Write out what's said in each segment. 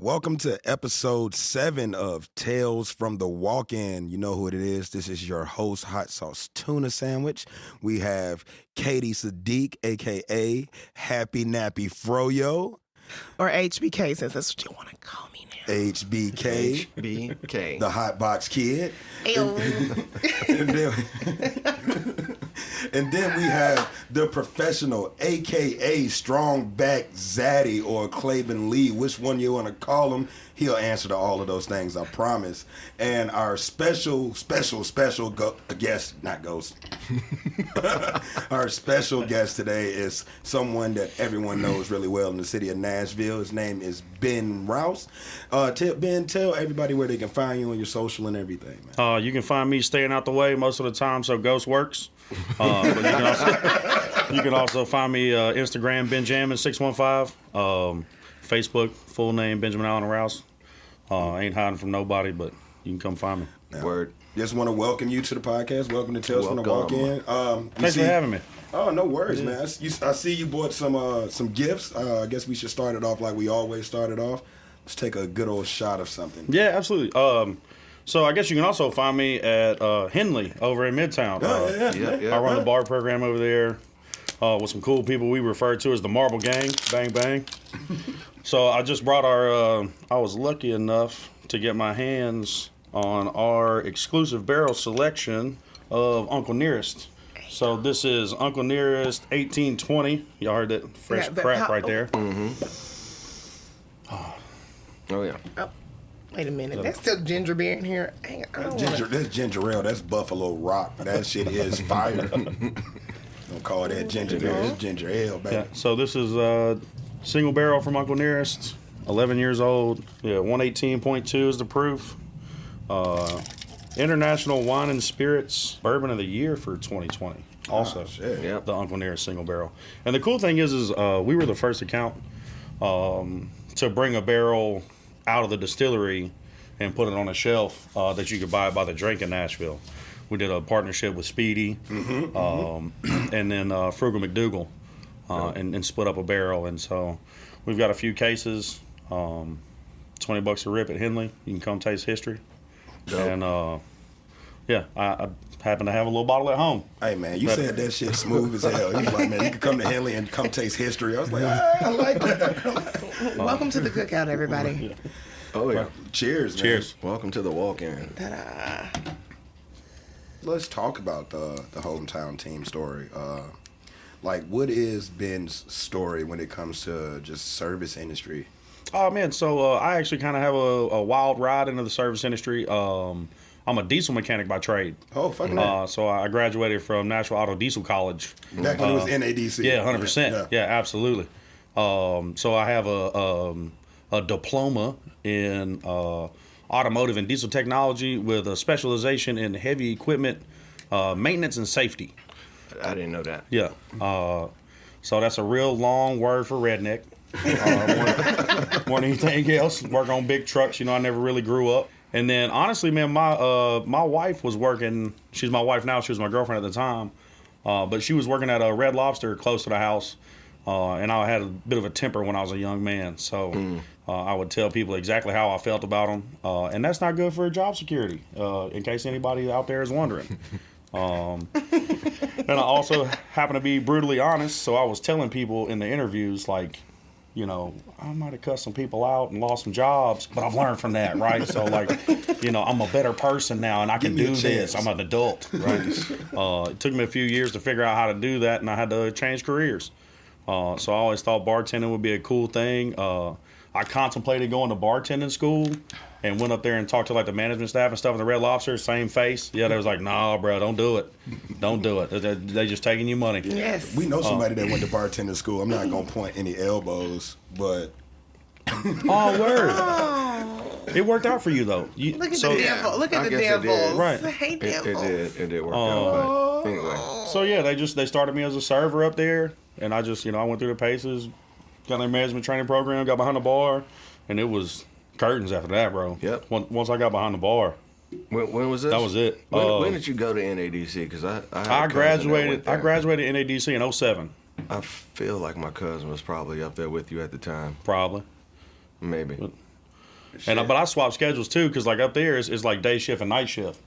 Welcome to episode 7 of Tales from the Walk-In. You know who it is. This is your host, Hot Sauce Tuna Sandwich. We have Katie Sadiq, a.k.a. Happy Nappy Froyo. Or HBK, since that's what you want to call me now. HBK. HBK. The Hot Box Kid. And then we have the professional, a.k.a. Strong Back Zaddy or Claben Lee. Which one you want to call him, he'll answer to all of those things, I promise. And our special guest, not ghost. Our special guest today is someone that everyone knows really well in the city of Nashville. His name is Ben Rouse. Ben, tell everybody where they can find you on your social and everything, man. You can find me staying out the way most of the time, so Ghost works. But you can also find me Instagram, Jammin 615. Facebook, full name, Benjamin Allen Rouse. Ain't hiding from nobody, but you can come find me. Now, word. Just want to welcome you to the podcast. Welcome to Tales from the Walk-In. Thanks for having me. Oh, no worries, man. I see you bought some gifts. I guess we should start it off like we always started off. Let's take a good old shot of something. Yeah, absolutely. So I guess you can also find me at Henley over in Midtown. I run the bar program over there with some cool people we refer to as the Marble Gang. Bang, bang. So I just brought I was lucky enough to get my hands on our exclusive barrel selection of Uncle Nearest. So this is Uncle Nearest 1820. Y'all heard that fresh crack right there. Mm-hmm. Oh, yeah. Oh, wait a minute. That's still ginger beer in here. That's ginger ale. That's Buffalo Rock. That shit is fire. Don't call that ginger beer. It's ginger ale, baby. Yeah, so this is single barrel from Uncle Nearest, 11 years old. Yeah, 118.2 is the proof. International Wine and Spirits Bourbon of the Year for 2020. Also, the Uncle Nearest single barrel. And the cool thing is we were the first account to bring a barrel out of the distillery and put it on a shelf that you could buy by the drink in Nashville. We did a partnership with Speedy and then Frugal McDougal and split up a barrel. And so we've got a few cases, $20 a rip at Henley. You can come taste history. Dope. And I happen to have a little bottle at home. Hey, man, you said that shit smooth as hell. You was like, man, you can come to Henley and come taste history. I was like, I like that. Welcome to the cookout, everybody. Yeah. Oh, yeah. Cheers, man. Cheers. Welcome to the walk-in. Ta-da. Let's talk about the hometown team story. What is Ben's story when it comes to just service industry? Oh, man, so I actually kind of have a wild ride into the service industry. I'm a diesel mechanic by trade. Oh, fucking hell. So I graduated from Nashville Auto Diesel College. Back when it was NADC. Yeah, 100%. Yeah, absolutely. So I have a diploma in automotive and diesel technology with a specialization in heavy equipment maintenance and safety. I didn't know that. Yeah. So that's a real long word for redneck. More than anything else, work on big trucks. I never really grew up. And then, honestly, man, my wife was working. She's my wife now. She was my girlfriend at the time. But she was working at a Red Lobster close to the house. And I had a bit of a temper when I was a young man. So I would tell people exactly how I felt about them. And that's not good for job security, in case anybody out there is wondering. And I also happen to be brutally honest. So I was telling people in the interviews, I might have cut some people out and lost some jobs, but I've learned from that, right? So, I'm a better person now, and I can do this. I'm an adult, right? It took me a few years to figure out how to do that, and I had to change careers. So I always thought bartending would be a cool thing. I contemplated going to bartending school and went up there and talked to the management staff and stuff in the Red Lobster, same face. Yeah, they was like, nah, bro, don't do it. Don't do it. They just taking you money. Yes. We know somebody that went to bartending school. I'm not going to point any elbows, but... Oh, word. It worked out for you, though. Look at the devil. Look at the devils. Right. Hey, devils. It did work out. But anyway. So, yeah, they started me as a server up there, and I just, I went through the paces, got their management training program, got behind the bar, and it was curtains after that, bro. Yep. Once I got behind the bar. When was this? That was it. When did you go to NADC? Because I graduated NADC in 07. I feel like my cousin was probably up there with you at the time. Probably. Maybe. But I swap schedules too, because like up there it's like day shift and night shift.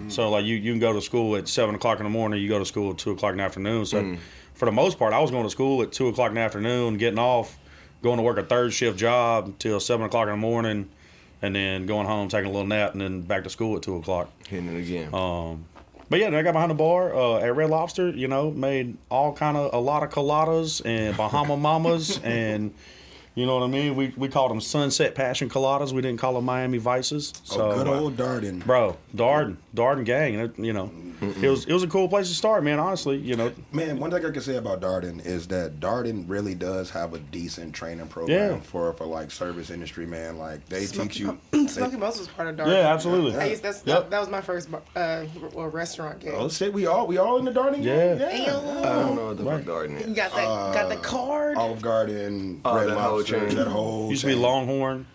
So like you can go to school at 7 o'clock in the morning, you go to school at 2 o'clock in the afternoon. So for the most part, I was going to school at 2 o'clock in the afternoon, getting off, going to work a third shift job till 7 o'clock in the morning, and then going home, taking a little nap, and then back to school at 2 o'clock. Hitting it again. But yeah, then I got behind the bar at Red Lobster. Made a lot of coladas and Bahama Mamas, and you know what I mean. We called them Sunset Passion Coladas. We didn't call them Miami Vices. So, good old Darden, bro, Darden gang. It was a cool place to start, man. Honestly, Man, one thing I can say about Darden is that Darden really does have a decent training program for like service industry, man. Like they teach you. Smoky Bones was part of Darden. Yeah, absolutely. That was my first restaurant gig. Oh shit, we all in the Darden game? Yeah. I don't know what the fuck Darden is. You got the card. Olive Garden, Red that whole Lobster, chain. that whole Used to be chain. Longhorn,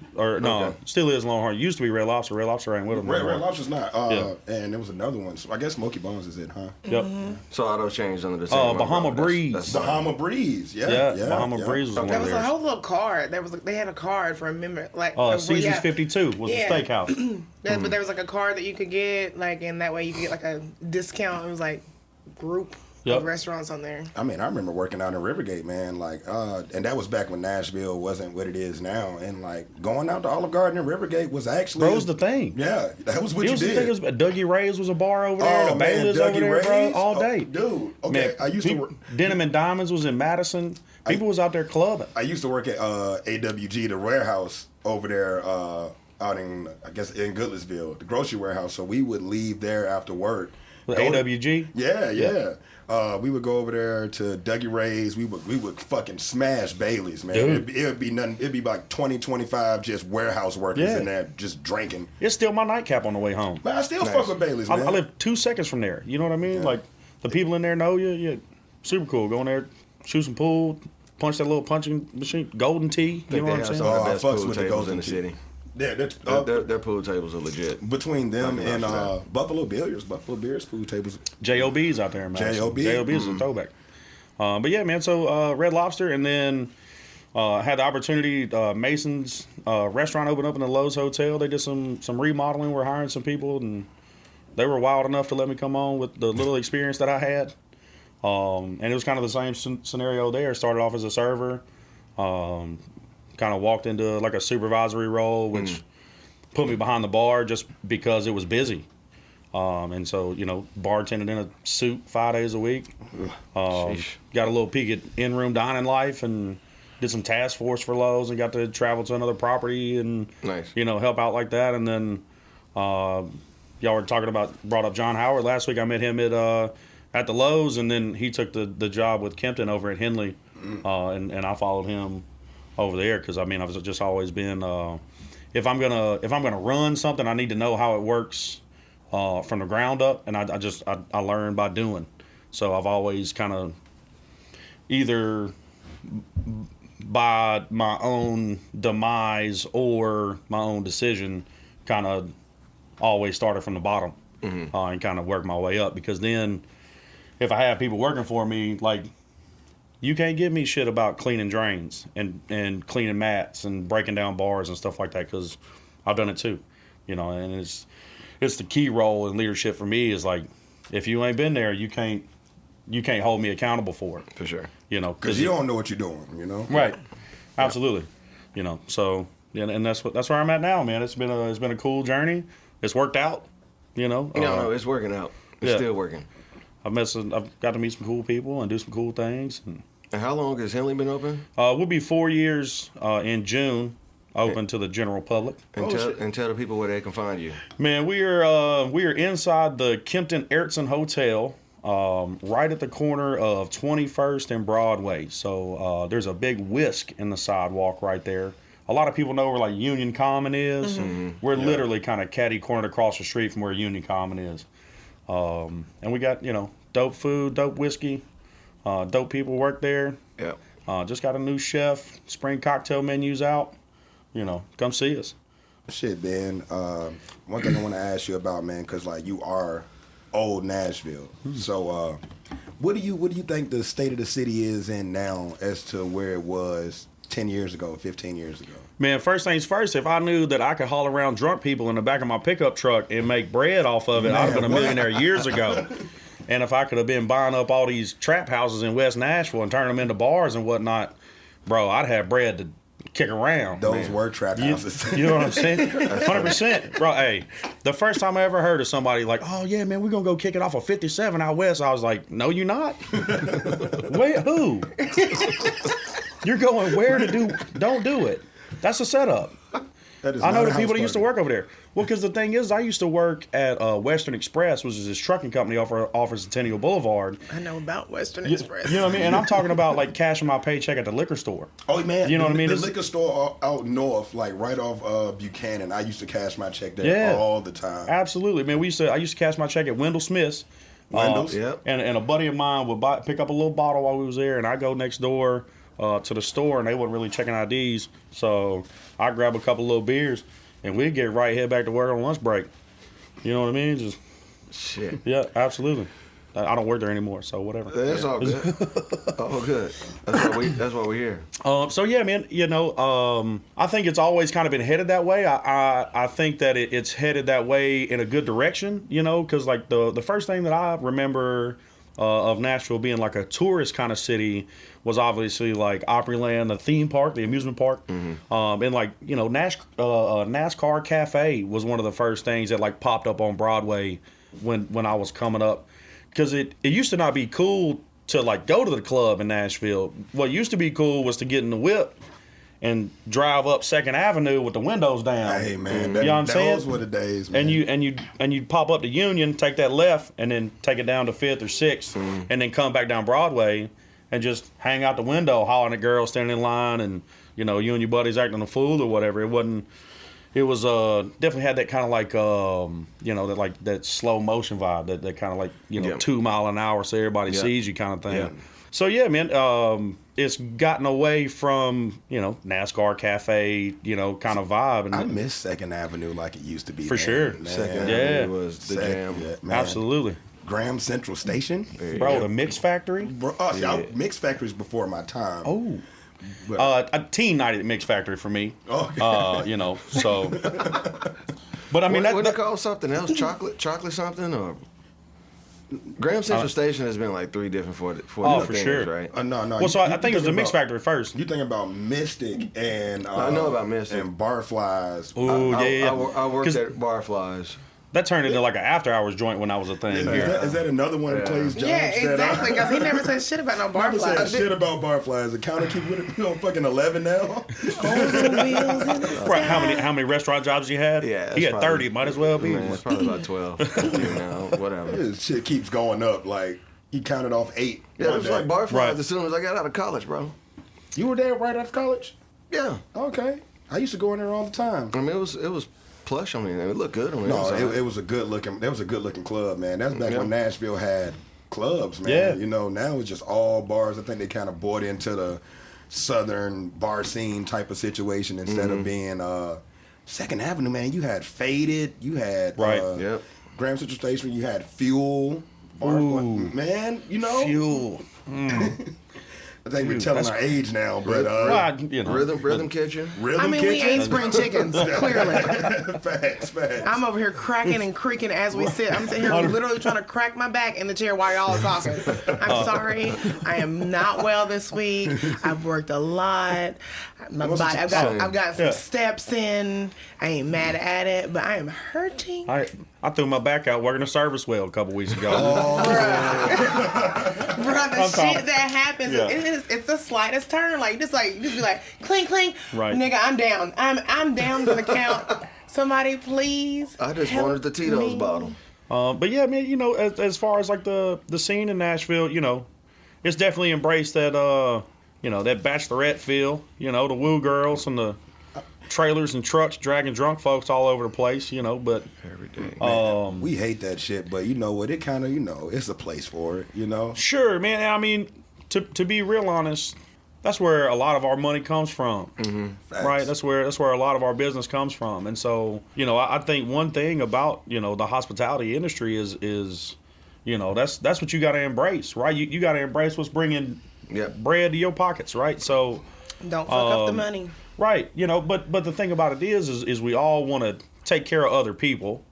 still is Longhorn. Used to be Red Lobster. Red Lobster ain't with them. Red anymore. Lobster's not. Yeah. And there was another one. So I guess Smoky Bones is it, huh? Yep. So all those changed under the same Bahama umbrella. Breeze. That's Bahama Breeze, Yeah, Bahama Breeze was one There of was a theirs. whole little card. They had a card for a member, like Seasons 52 was the steakhouse. But there was like a card that you could get, like, and that way you could get like a discount. It was like group of restaurants on there. I mean, I remember working out in Rivergate, man. Like, and that was back when Nashville wasn't what it is now. And like going out to Olive Garden and Rivergate was actually Bro, was the thing. Yeah, that was what It you was the did. thing. Dougie Ray's was a bar over there. Oh The man, Bailey's Dougie over there, Ray's? bro, all Oh, day. dude. Okay, Man, I used to work. Denim and Diamonds was in Madison. People was out there clubbing. I used to work at AWG, the warehouse over there, out in I guess in Goodlettsville, the grocery warehouse. So we would leave there after work. The Go to- AWG. Yeah. We would go over there to Dougie Ray's. We would fucking smash Bailey's, man. Dude. It'd be nothing. It'd be like 20, 25 just warehouse workers in there just drinking. It's still my nightcap on the way home. But I still fuck with Bailey's, man. I live 2 seconds from there. You know what I mean? Yeah. Like the people in there know you. Yeah, super cool. Go in there, shoot some pool, punch that little punching machine, golden tea. You know what I'm saying? Some of the I best fucks pool with the tables in Golden the Tea. city. Yeah, that's, Their pool tables are legit. between them I can and vouch for Buffalo Beers food tables. JOB's out there, man. J.O.B.? JOB's is a throwback. But yeah, man. So Red Lobster, and then had the opportunity. Mason's restaurant opened up in the Lowe's Hotel. They did some remodeling. We're hiring some people, and they were wild enough to let me come on with the little experience that I had. And it was kind of the same scenario there. Started off as a server. Kind of walked into like a supervisory role, which put me behind the bar just because it was busy. And so, bartending in a suit 5 days a week. Got a little peek at in-room dining life and did some task force for Lowe's and got to travel to another property and, help out like that. And then y'all were brought up John Howard. Last week I met him at the Lowe's, and then he took the job with Kempton over at Henley. And I followed him over there because, I've just always been, if I'm gonna run something, I need to know how it works from the ground up, and I learn by doing. So I've always kind of either by my own demise or my own decision, kind of always started from the bottom and kind of worked my way up. Because then, if I have people working for me, like, you can't give me shit about cleaning drains and cleaning mats and breaking down bars and stuff like that, because I've done it too, and it's the key role in leadership for me is like, if you ain't been there, you can't hold me accountable for it. For sure. Because you don't know what you're doing, Right. Absolutely. So, and that's where I'm at now, man. It's been a cool journey. It's worked out, No, it's working out. It's still working. I've got to meet some cool people and do some cool things. And how long has Henley been open? We'll be 4 years in June, open to the general public. And tell the people where they can find you. Man, we are inside the Kempton Ayrton Hotel, right at the corner of 21st and Broadway. So there's a big whisk in the sidewalk right there. A lot of people know where like Union Common is. We're literally kind of catty cornered across the street from where Union Common is. And we got, dope food, dope whiskey, dope people work there. Yeah. Just got a new chef, spring cocktail menus out. Come see us. Shit, Ben. One thing I want to ask you about, man, because like you are old Nashville. What do you think the state of the city is in now as to where it was 10 years ago, 15 years ago? Man, first things first, if I knew that I could haul around drunk people in the back of my pickup truck and make bread off of it, I'd have been a millionaire years ago. And if I could have been buying up all these trap houses in West Nashville and turning them into bars and whatnot, bro, I'd have bread to kick around. Those were trap houses. You know what I'm saying? 100%. Bro, hey, the first time I ever heard of somebody like, oh, yeah, man, we're going to go kick it off of 57 out west, I was like, no, you're not. Wait, who? You're going where to do, don't do it. That's a setup. I know the people that used to work over there. Well, because the thing is, I used to work at Western Express, which is this trucking company off of Centennial Boulevard. I know about Western Express. You know what I mean? And I'm talking about like cashing my paycheck at the liquor store. Oh, man. You know what I mean? The liquor store out north, like right off Buchanan, I used to cash my check there all the time. Absolutely, man. I used to cash my check at Wendell Smith's. Yep. And a buddy of mine would pick up a little bottle while we was there, and I go next door to the store, and they wasn't really checking IDs. So I grab a couple little beers, and we'd get head back to work on lunch break. You know what I mean? Just shit. Yeah, absolutely. I don't work there anymore, so whatever. That's all good. All good. That's why we're here. So yeah, man. You know, I think it's always kind of been headed that way. I think that it's headed that way in a good direction. You know, because like the first thing that I remember of Nashville being like a tourist kind of city was obviously like Opryland, the theme park, the amusement park, and like, you know, NASCAR Cafe was one of the first things that like popped up on Broadway when I was coming up, because it used to not be cool to like go to the club in Nashville. What used to be cool was to get in the whip and drive up 2nd Avenue with the windows down. Hey man, you know what I'm saying? Those were the days, man. And you'd pop up to Union, take that left, and then take it down to 5th or 6th, and then come back down Broadway and just hang out the window, hollering at girls standing in line, and you know, you and your buddies acting a fool or whatever. It was definitely had that kind of like you know, that slow motion vibe, that kind of like, you know, 2 mile an hour so everybody sees you kind of thing. Yeah. So yeah, man, it's gotten away from, you know, NASCAR Cafe, you know, kind of vibe. And I miss 2nd Avenue like it used to be. For sure. 2nd Avenue was the jam. Man. Absolutely. Graham Central Station. Bro, the Mix Factory. Bro, Mix Factory's before my time. Oh. A teen night at Mix Factory for me. Oh. You know, so. But I mean, what do they call something else? Chocolate something, or Graham Central Station has been like 3 different for for sure, right? No. Well, so I think it was the Mix Factory first. You thinking about Mystic and I know about Mystic and Barflies. Ooh, yeah. I worked at Barflies. That turned into like an after-hours joint when I was a thing. Is that another one of Clay's jobs? Yeah, exactly. Because he never said shit about no barflies. Never said shit about barflies. The counter keep with it. You know, fucking 11 now. Right, how many restaurant jobs you had? Yeah, he had 30. Might as well be. Man, it's probably about 12. 15 now, whatever. This shit keeps going up. Like he counted off 8. Yeah, it was like barflies as soon as I got out of college, bro. You were there right after college? Yeah. Okay. I used to go in there all the time. I mean, it was plush. I mean, it looked good. It was a good looking. That was a good looking club, man. That's back when Nashville had clubs, man. Yeah. You know, now it's just all bars. I think they kind of bought into the southern bar scene type of situation instead of being 2nd Avenue, man. You had Faded. You had Graham Central Station. You had Fuel. Man, you know. Fuel. I think we're telling our age now, but you know. Rhythm Kitchen. We ain't spring chickens, clearly. Facts. I'm over here cracking and creaking as we sit. I'm sitting here literally trying to crack my back in the chair while y'all are talking. I'm sorry. I am not well this week. I've worked a lot. My body, I've got some steps in. I ain't mad at it, but I am hurting. I threw my back out working a service well a couple weeks ago. Bruh, the shit that happens, it's the slightest turn. Like, you just be like, clink, clink. Right. Nigga, I'm down. I'm down to the count. Somebody, please. I just wanted the Tito's bottle. But yeah, man, you know, as far as like the scene in Nashville, you know, it's definitely embraced that, you know, that bachelorette feel, you know, the woo girls and the trailers and trucks dragging drunk folks all over the place, you know, but every day. We hate that shit, but you know what? It kind of, you know, it's a place for it, you know? Sure, man. I mean, to be real honest, that's where a lot of our money comes from, right? That's where a lot of our business comes from. And so, you know, I think one thing about, you know, the hospitality industry is you know, that's what you got to embrace, right? You got to embrace what's bringing bread to your pockets, right? So Don't fuck up the money. Right. But the thing about it is we all want to take care of other people,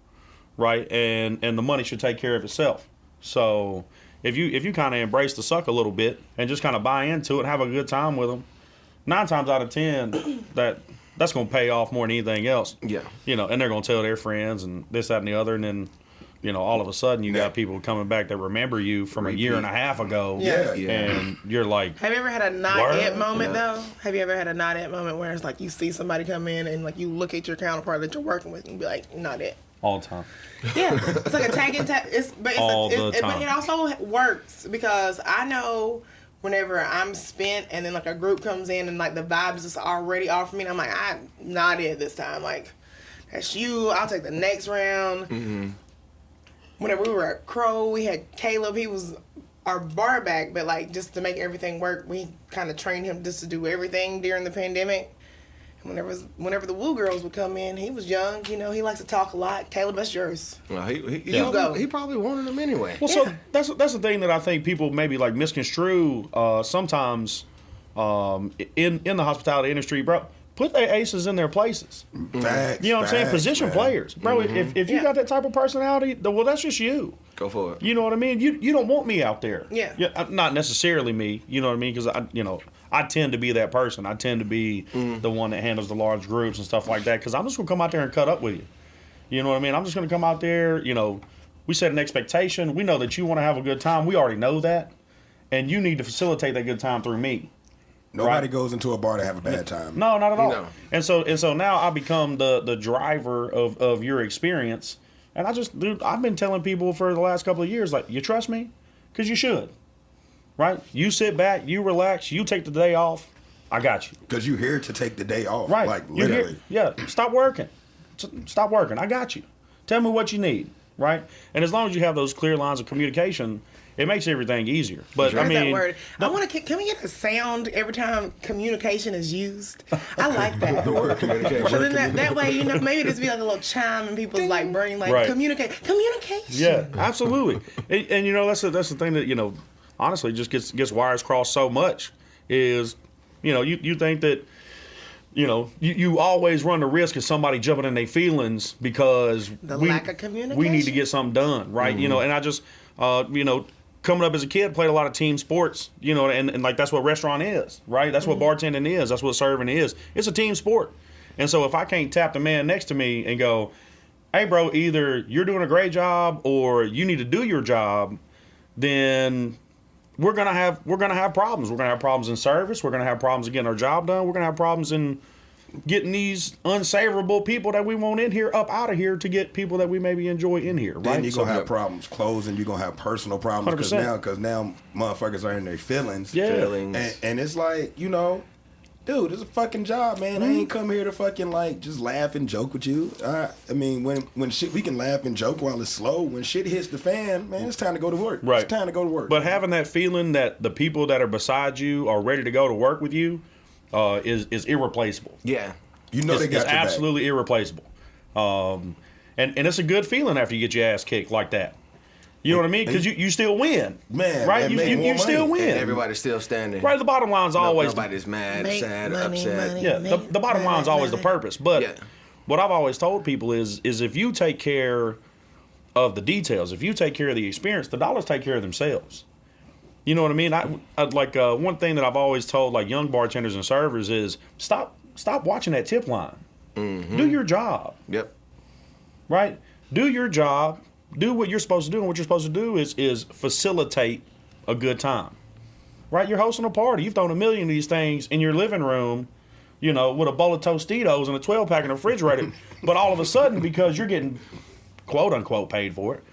right? And the money should take care of itself. So if you kind of embrace the suck a little bit and just kind of buy into it and have a good time with them, 9 times out of 10 that's going to pay off more than anything else. Yeah. And they're going to tell their friends and this, that, and the other, and then all of a sudden you got people coming back that remember you from a year and a half ago. Yeah. And you're like, have you ever had a not it moment though? Have you ever had a not it moment where it's like you see somebody come in and like you look at your counterpart that you're working with and be like, not it? all the time. Yeah, it's like a tag and tag. But it also works because I know whenever I'm spent and then like a group comes in and like the vibes is already off me, and I'm like, I'm not it this time. Like, that's you. I'll take the next round. Mm-hmm. Whenever we were at Crow, we had Caleb. He was our bar back, but like just to make everything work, we kind of trained him just to do everything during the pandemic. Whenever the Woo girls would come in, he was young, you know, he likes to talk a lot. Caleb, that's yours. Well, he probably wanted them anyway. Well, so that's the thing that I think people maybe like misconstrue sometimes in the hospitality industry, bro. Put their aces in their places. Facts, you know what I'm saying? Position man. players, bro. Mm-hmm. If you got that type of personality, well, that's just you. Go for it. You know what I mean? You don't want me out there. Yeah. Not necessarily me. You know what I mean? Because I tend to be that person. I tend to be the one that handles the large groups and stuff like that. Because I'm just gonna come out there and cut up with you. You know what I mean? I'm just gonna come out there. You know, we set an expectation. We know that you want to have a good time. We already know that, and you need to facilitate that good time through me. Nobody goes into a bar to have a bad time. No, not at all. No. And so now I become the driver of your experience. And I've been telling people for the last couple of years, like, you trust me? Because you should. Right? You sit back, you relax, you take the day off, I got you. Because you're here to take the day off. Right. Like, literally. Yeah. Stop working. Stop working. I got you. Tell me what you need. Right? And as long as you have those clear lines of communication, it makes everything easier. But I mean, that word. Can we get a sound every time communication is used? I like that. The word communication. So then that way, you know, maybe this be like a little chime in people's like brain, like communication. Yeah, absolutely. and you know, that's the thing that, you know, honestly just gets wires crossed so much is, you know, you think that, you know, you always run the risk of somebody jumping in their feelings because lack of communication. We need to get something done, right? Mm-hmm. You know, and I just, you know, coming up as a kid, played a lot of team sports, you know, and like that's what restaurant is, right? That's what bartending is. That's what serving is. It's a team sport. And so if I can't tap the man next to me and go, hey, bro, either you're doing a great job or you need to do your job, then we're gonna have problems. We're gonna have problems in service. We're gonna have problems in getting our job done. We're gonna have problems in getting these unsavorable people that we want in here up out of here to get people that we maybe enjoy in here, right? Then you're going to have problems closing. You're going to have personal problems because 100%. now motherfuckers are in their feelings. Yeah. And it's like, you know, dude, it's a fucking job, man. I ain't come here to fucking like just laugh and joke with you. I mean, when shit, we can laugh and joke while it's slow. When shit hits the fan, man, it's time to go to work. Right. It's time to go to work. But having that feeling that the people that are beside you are ready to go to work with you is irreplaceable. Yeah. You know, they got it's your absolutely irreplaceable. And it's a good feeling after you get your ass kicked like that. You know what I mean? Because you still win. Man, right? You still win. And everybody's still standing. Right, the bottom line's always... Nobody's mad, sad, money, upset. money. Yeah, the bottom line's always the purpose. But what I've always told people is if you take care of the details, if you take care of the experience, the dollars take care of themselves. You know what I mean? I like one thing that I've always told like young bartenders and servers is stop watching that tip line. Mm-hmm. Do your job. Yep. Right? Do your job. Do what you're supposed to do. And what you're supposed to do is facilitate a good time. Right? You're hosting a party. You've thrown a million of these things in your living room, you know, with a bowl of Tostitos and a 12-pack in the refrigerator. But all of a sudden, because you're getting quote unquote paid for it,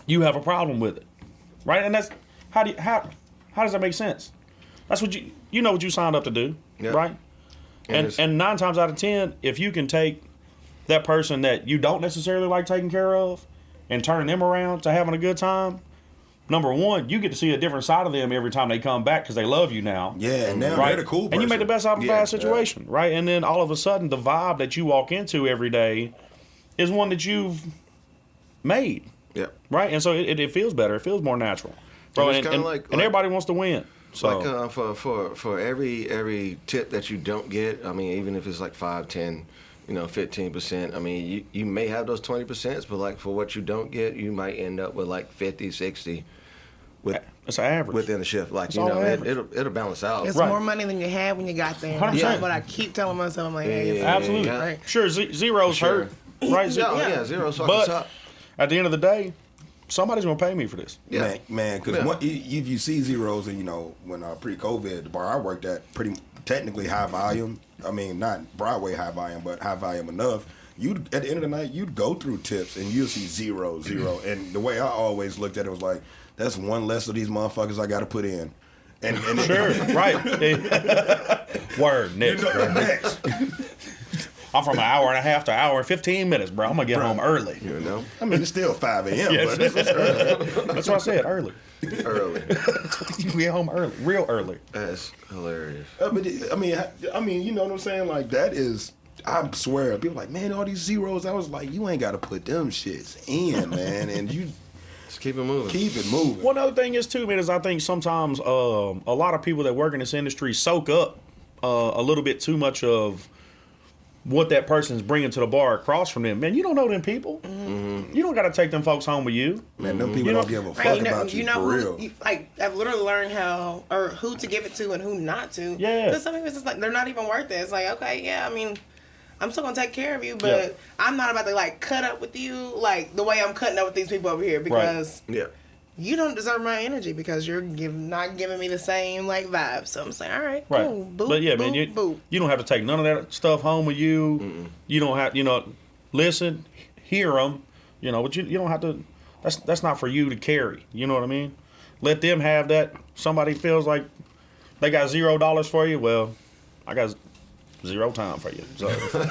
you have a problem with it. Right? And that's how does that make sense? That's what you know what you signed up to do. Yep. Right? And 9 times out of 10, if you can take that person that you don't necessarily like taking care of and turn them around to having a good time, number one, you get to see a different side of them every time they come back because they love you now. Yeah, and now they're the cool person. And you make the best out of a bad situation, right? And then all of a sudden, the vibe that you walk into every day is one that you've made. Yeah. Right? And so it feels better. It feels more natural. Bro, and everybody wants to win. So like for every tip that you don't get, I mean, even if it's like 5, 10, 15%, I mean, you may have those 20%, but like for what you don't get, you might end up with like 50, 60 it's an average within the shift. Like, it's all average. it'll balance out. It's Right. more money than you had when you got there. 100%. That's what I keep telling myself. I'm like, hey, Yeah. absolutely Yeah. sure zeros Sure. hurt right Yeah, zero's fucking but top. at the end of the day somebody's gonna pay me for this. Yeah. Man, because if you see zeros, and when pre-COVID, the bar I worked at, pretty technically high volume. I mean, not Broadway high volume, but high volume enough. At the end of the night, you'd go through tips and you'll see 0, 0. And the way I always looked at it was like, that's one less of these motherfuckers I got to put in. And Sure, right. Word, next. Next. I'm from an hour and a half to an hour and 15 minutes, bro. I'm gonna get home early. I mean, it's still 5 a.m. Yes. But it's early. That's what I said, early. Early. You get home early, real early. That's hilarious. But I mean, you know what I'm saying? Like, that is, I swear, people like, man, all these zeros. I was like, you ain't got to put them shits in, man. And you Just keep it moving. keep it moving. One other thing is too, man, is I think sometimes a lot of people that work in this industry soak up a little bit too much of what that person's bringing to the bar across from them. Man, you don't know them people. Mm-hmm. You don't got to take them folks home with you. Man, them people don't give a fuck about you, for real. I've literally learned who to give it to and who not to. Yeah. Because some people, it's just like, they're not even worth it. It's like, okay, yeah, I mean, I'm still going to take care of you, but I'm not about to, like, cut up with you, like, the way I'm cutting up with these people over here, because Yeah. you don't deserve my energy because you're not giving me the same, like, vibe. So I'm saying, all right, Right. cool, boop, But yeah, boop, man, boop. you don't have to take none of that stuff home with you. Mm-mm. You don't have, listen, hear them, but you don't have to, that's not for you to carry. You know what I mean? Let them have that. Somebody feels like they got $0 for you. Well, I got 0 time for you. So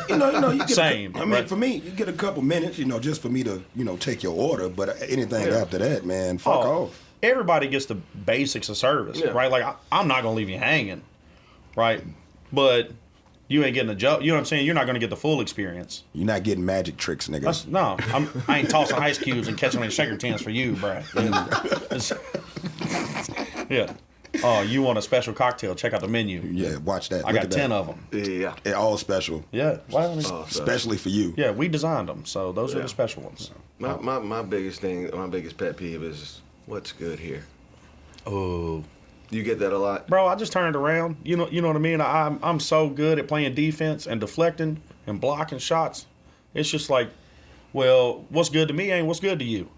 you get same. I mean, right? for me, you get a couple minutes, just for me to, take your order. But anything after that, man, fuck off. Everybody gets the basics of service, right? Like, I'm not going to leave you hanging, right? But you ain't getting a job. You know what I'm saying? You're not going to get the full experience. You're not getting magic tricks, nigga. I ain't tossing ice cubes and catching them in shaker tins for you, bro. Yeah. Oh, you want a special cocktail? Check out the menu. Yeah, watch that. I got 10 of them. Yeah. They're all special. Yeah. Well, Especially for you. yeah, we designed them, so those are the special ones. My biggest pet peeve is what's good here. Oh, You get that a lot. bro, I just turned around. You know what I mean? I'm so good at playing defense and deflecting and blocking shots. It's just like, well, what's good to me ain't what's good to you.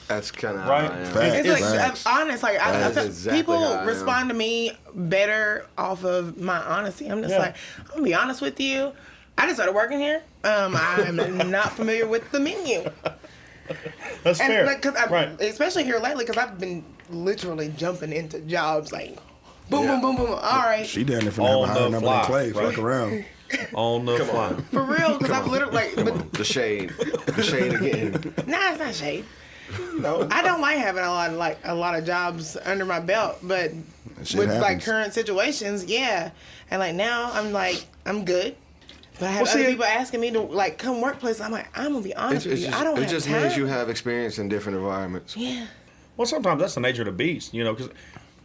That's kind of Right. how I am. Facts. It's like, Facts. I'm honest. Like, I That's exactly people how I am. respond to me better off of my honesty. I'm just Yeah. like, I'm gonna be honest with you. I just started working here. I'm not familiar with the menu, That's and fair. like, right. especially here lately, because I've been literally jumping into jobs like, boom, boom, boom, boom. All right, She down there from On have a higher the number fly, than Clay. right. Fuck around. On the fly. for real, because I've literally like, but, The shade. The shade again. nah, it's not shade. No. I don't like having a lot of jobs under my belt, but shit with like happens. current situations, yeah. And like now, I'm like, I'm good. But I have Well, other see, people asking me to like come work places. I'm like, I'm gonna be honest with you, I don't it have just time. means you have experience in different environments. Yeah. Well, sometimes that's the nature of the beast, because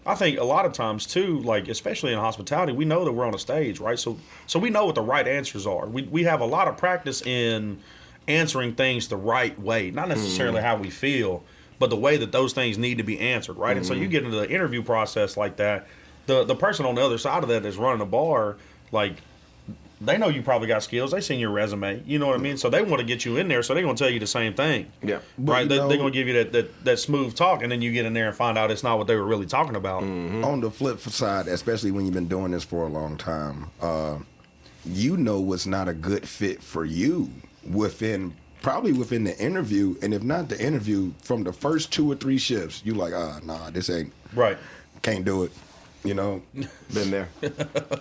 I think a lot of times too, like especially in hospitality, we know that we're on a stage, right? So we know what the right answers are. We have a lot of practice in answering things the right way, not necessarily how we feel, but the way that those things need to be answered, right? And so you get into the interview process like that. The person on the other side of that that's running the bar, like, they know you probably got skills. They seen your resume. You know what I mean? So they want to get you in there. So they're going to tell you the same thing. Yeah. Right? But, They're going to give you that smooth talk, and then you get in there and find out it's not what they were really talking about. On the flip side, especially when you've been doing this for a long time, what's not a good fit for you probably within the interview, and if not the interview, from the first 2 or 3 shifts, you like, nah, this ain't, Right. can't do it. Been there.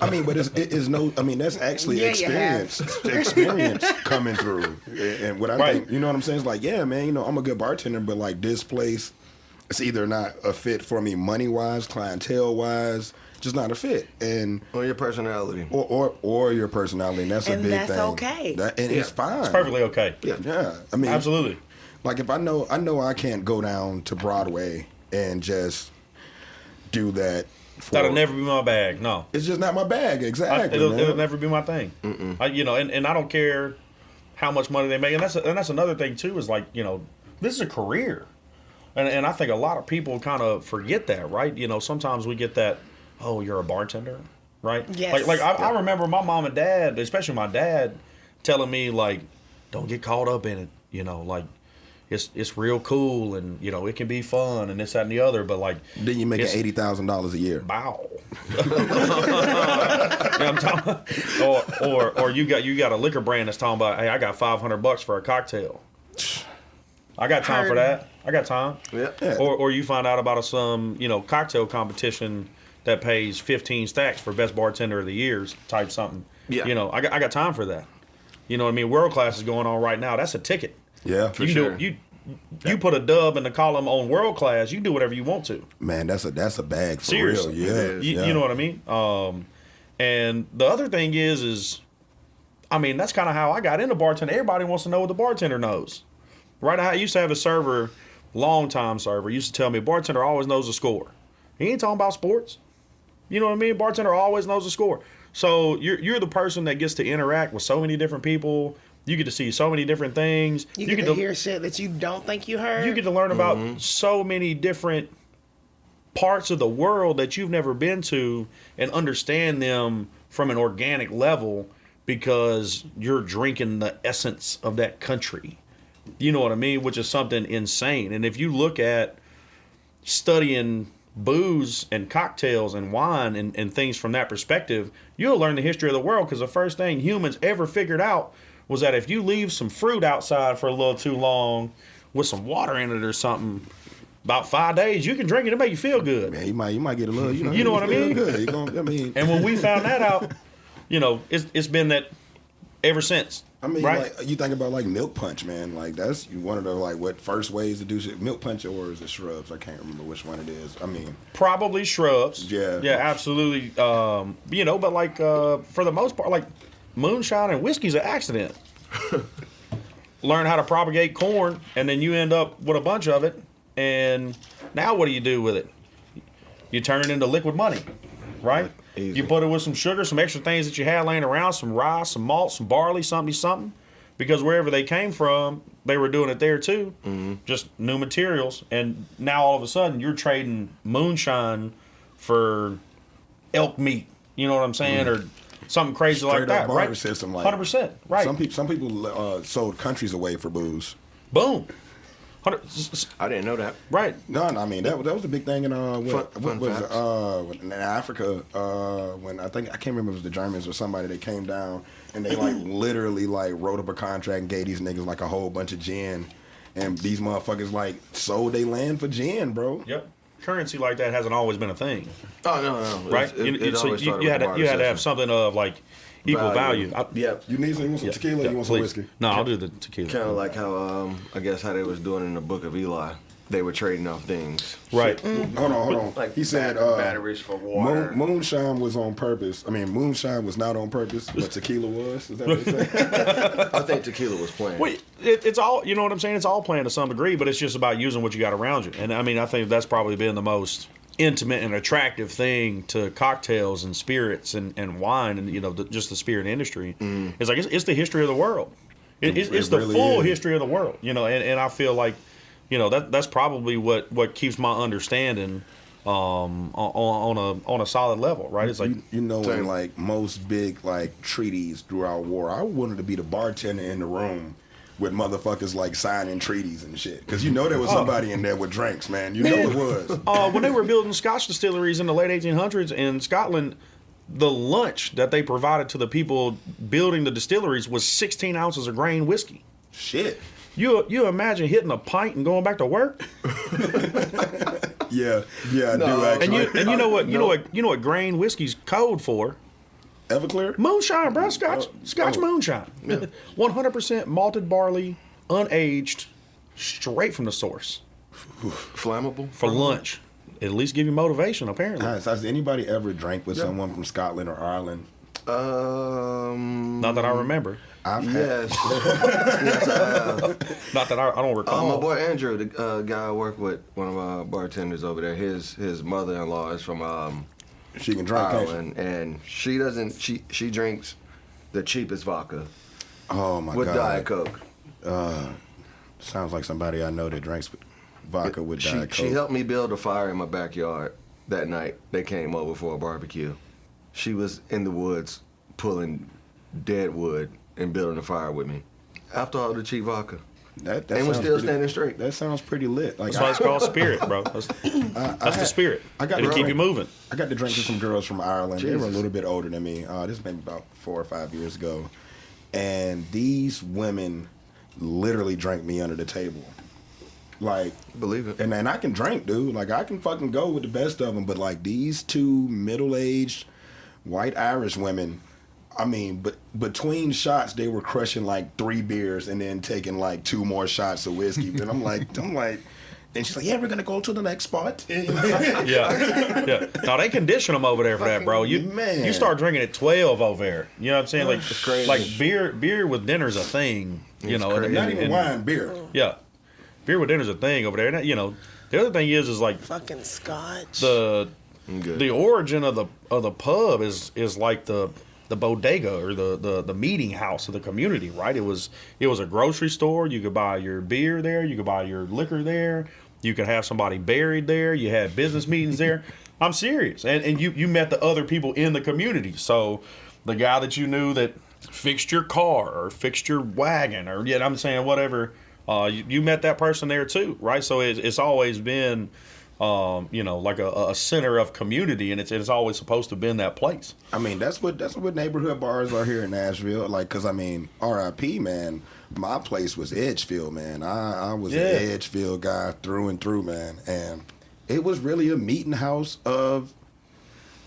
I mean, but it's no. I mean, that's actually Yeah, you have. experience coming through. And what I Right. think, you know what I'm saying? It's like, yeah, man, I'm a good bartender, but like this place, it's either not a fit for me money wise, clientele wise, just not a fit. And Or your personality. or your personality, and that's a And big that's thing. okay. And it's fine. It's perfectly okay. Yeah, I mean, Absolutely. like if I know I can't go down to Broadway and just do that That'll never be my bag. No, It's just not my bag. Exactly. it'll never be my thing. And I don't care how much money they make. And that's another thing too. Is like, this is a career, and I think a lot of people kind of forget that, right? Sometimes we get that. Oh, you're a bartender, right? Yes. I remember my mom and dad, especially my dad, telling me like, don't get caught up in it. Like. It's real cool, and it can be fun, and this, that, and the other. But like, then you make $80,000 a year. Wow. I'm talking, or you got a liquor brand that's talking about, hey, I got $500 for a cocktail. I got time for that. I got time. Yeah. Or you find out about some cocktail competition that pays 15 stacks for best bartender of the year type something. Yeah. I got time for that. You know what I mean? World class is going on right now. That's a ticket. Yeah, For sure. You put a dub in the column on world class, you can do whatever you want to. man, that's a bag for Seriously. real. Yeah, You know what I mean? And the other thing is, that's kind of how I got into bartending. Everybody wants to know what the bartender knows. Right? I used to have a server, long-time server, used to tell me, bartender always knows the score. He ain't talking about sports. You know what I mean? Bartender always knows the score. So you're the person that gets to interact with so many different people. You get to see so many different things. You get to hear shit that you don't think you heard. You get to learn about so many different parts of the world that you've never been to and understand them from an organic level because you're drinking the essence of that country. You know what I mean? Which is something insane. And if you look at studying booze and cocktails and wine and things from that perspective, you'll learn the history of the world, because the first thing humans ever figured out was that if you leave some fruit outside for a little too long with some water in it or something, about 5 days, you can drink it and make you feel good. Man, you might get a little, You know what I mean? Good. And when we found that out, it's been that ever since. Right? Like, you think about like milk punch, man. Like that's one of the what first ways to do shit. Milk punch, or is it shrubs? I can't remember which one it is. Probably shrubs. Yeah. Yeah, absolutely. But like for the most part, like moonshine and whiskey's an accident. Learn how to propagate corn, and then you end up with a bunch of it. And now what do you do with it? You turn it into liquid money, right? Easy. You put it with some sugar, some extra things that you had laying around, some rye, some malt, some barley, something. Because wherever they came from, they were doing it there too. Just new materials. And now all of a sudden, you're trading moonshine for elk meat. You know what I'm saying? Or something crazy Straight like that, up barter right? system, like 100%, right? Some people sold countries away for booze. Boom. I didn't know that. Right. No, that was the big thing in Fun facts. in Africa when I can't remember if it was the Germans or somebody that came down and they literally wrote up a contract and gave these niggas a whole bunch of gin, and these motherfuckers sold their land for gin, bro. Yep. Currency like that hasn't always been a thing. Oh no. Right? So you had to have something of equal value. Yep. You want some tequila? You want some whiskey? No, I'll do the tequila. Kind of like how I guess how they was doing in the Book of Eli. They were trading off things. Right. Hold on. Like He said batteries for water. moonshine was on purpose. Moonshine was not on purpose, but tequila was. Is that what you're saying? I think tequila was playing. Wait, it's all, you know what I'm saying? It's all planned to some degree, but it's just about using what you got around you. And I think that's probably been the most intimate and attractive thing to cocktails and spirits and wine and just the spirit industry. It's it's the history of the world. It's the really full is. history of the world. And I feel like that's probably what keeps my understanding on a solid level, right? It's like in most big treaties throughout war, I wanted to be the bartender in the room with motherfuckers signing treaties and shit, because there was somebody in there with drinks, man. It was. When they were building Scotch distilleries in the late 1800s in Scotland, the lunch that they provided to the people building the distilleries was 16 ounces of grain whiskey. Shit. You imagine hitting a pint and going back to work? Yeah, I do actually. And you know what grain whiskey's code for? Everclear? Moonshine, bro. Scotch moonshine. 100% malted barley, unaged, straight from the source. Flammable? For lunch. At least give you motivation, apparently. Has anybody ever drank with someone from Scotland or Ireland? Not that I remember. I've yes. had. Yes, I have. Not that I don't recall. My boy Andrew, the guy I work with, one of our bartenders over there, his mother-in-law is from She can drink, Ireland, and she doesn't. She drinks the cheapest vodka. Oh my with god. Diet Coke. Sounds like somebody I know that drinks vodka with Diet Coke. She helped me build a fire in my backyard that night. They came over for a barbecue. She was in the woods pulling dead wood and building a fire with me. After all the cheap vodka. That and we're still standing straight. That sounds pretty lit. Like, That's why it's called spirit, bro. That's the spirit. It'll keep you moving. I got to drink with some girls from Ireland. Jesus. They were a little bit older than me. This maybe about 4 or 5 years ago. And these women literally drank me under the table. Like, believe it. And I can drink, dude. Like, I can fucking go with the best of them. But like these two middle-aged white Irish women, I mean, but between shots, they were crushing like 3 beers and then taking like 2 more shots of whiskey. And I'm like, and she's like, yeah, we're gonna go to the next spot. yeah. No, they condition them over there for that, bro. You start drinking at 12 over there. You know what I'm saying? Like, it's crazy. Like beer with dinner's a thing. You know, not even wine, beer. Yeah, beer with dinner's a thing over there. And, you know, the other thing is like fucking scotch. The origin of the pub is like the bodega or the meeting house of the community, right? It was a grocery store. You could buy your beer there. You could buy your liquor there. You could have somebody buried there. You had business meetings there. I'm serious. And you met the other people in the community. So the guy that you knew that fixed your car or fixed your wagon or, yeah, I'm saying whatever, you met that person there too, right? So it's always been, you know, like a center of community, and it's always supposed to have been that place. I mean, that's what neighborhood bars are here in Nashville. Like, cause I mean, R.I.P. man, my place was Edgefield, man. I was an Edgefield guy through and through, man, and it was really a meeting house of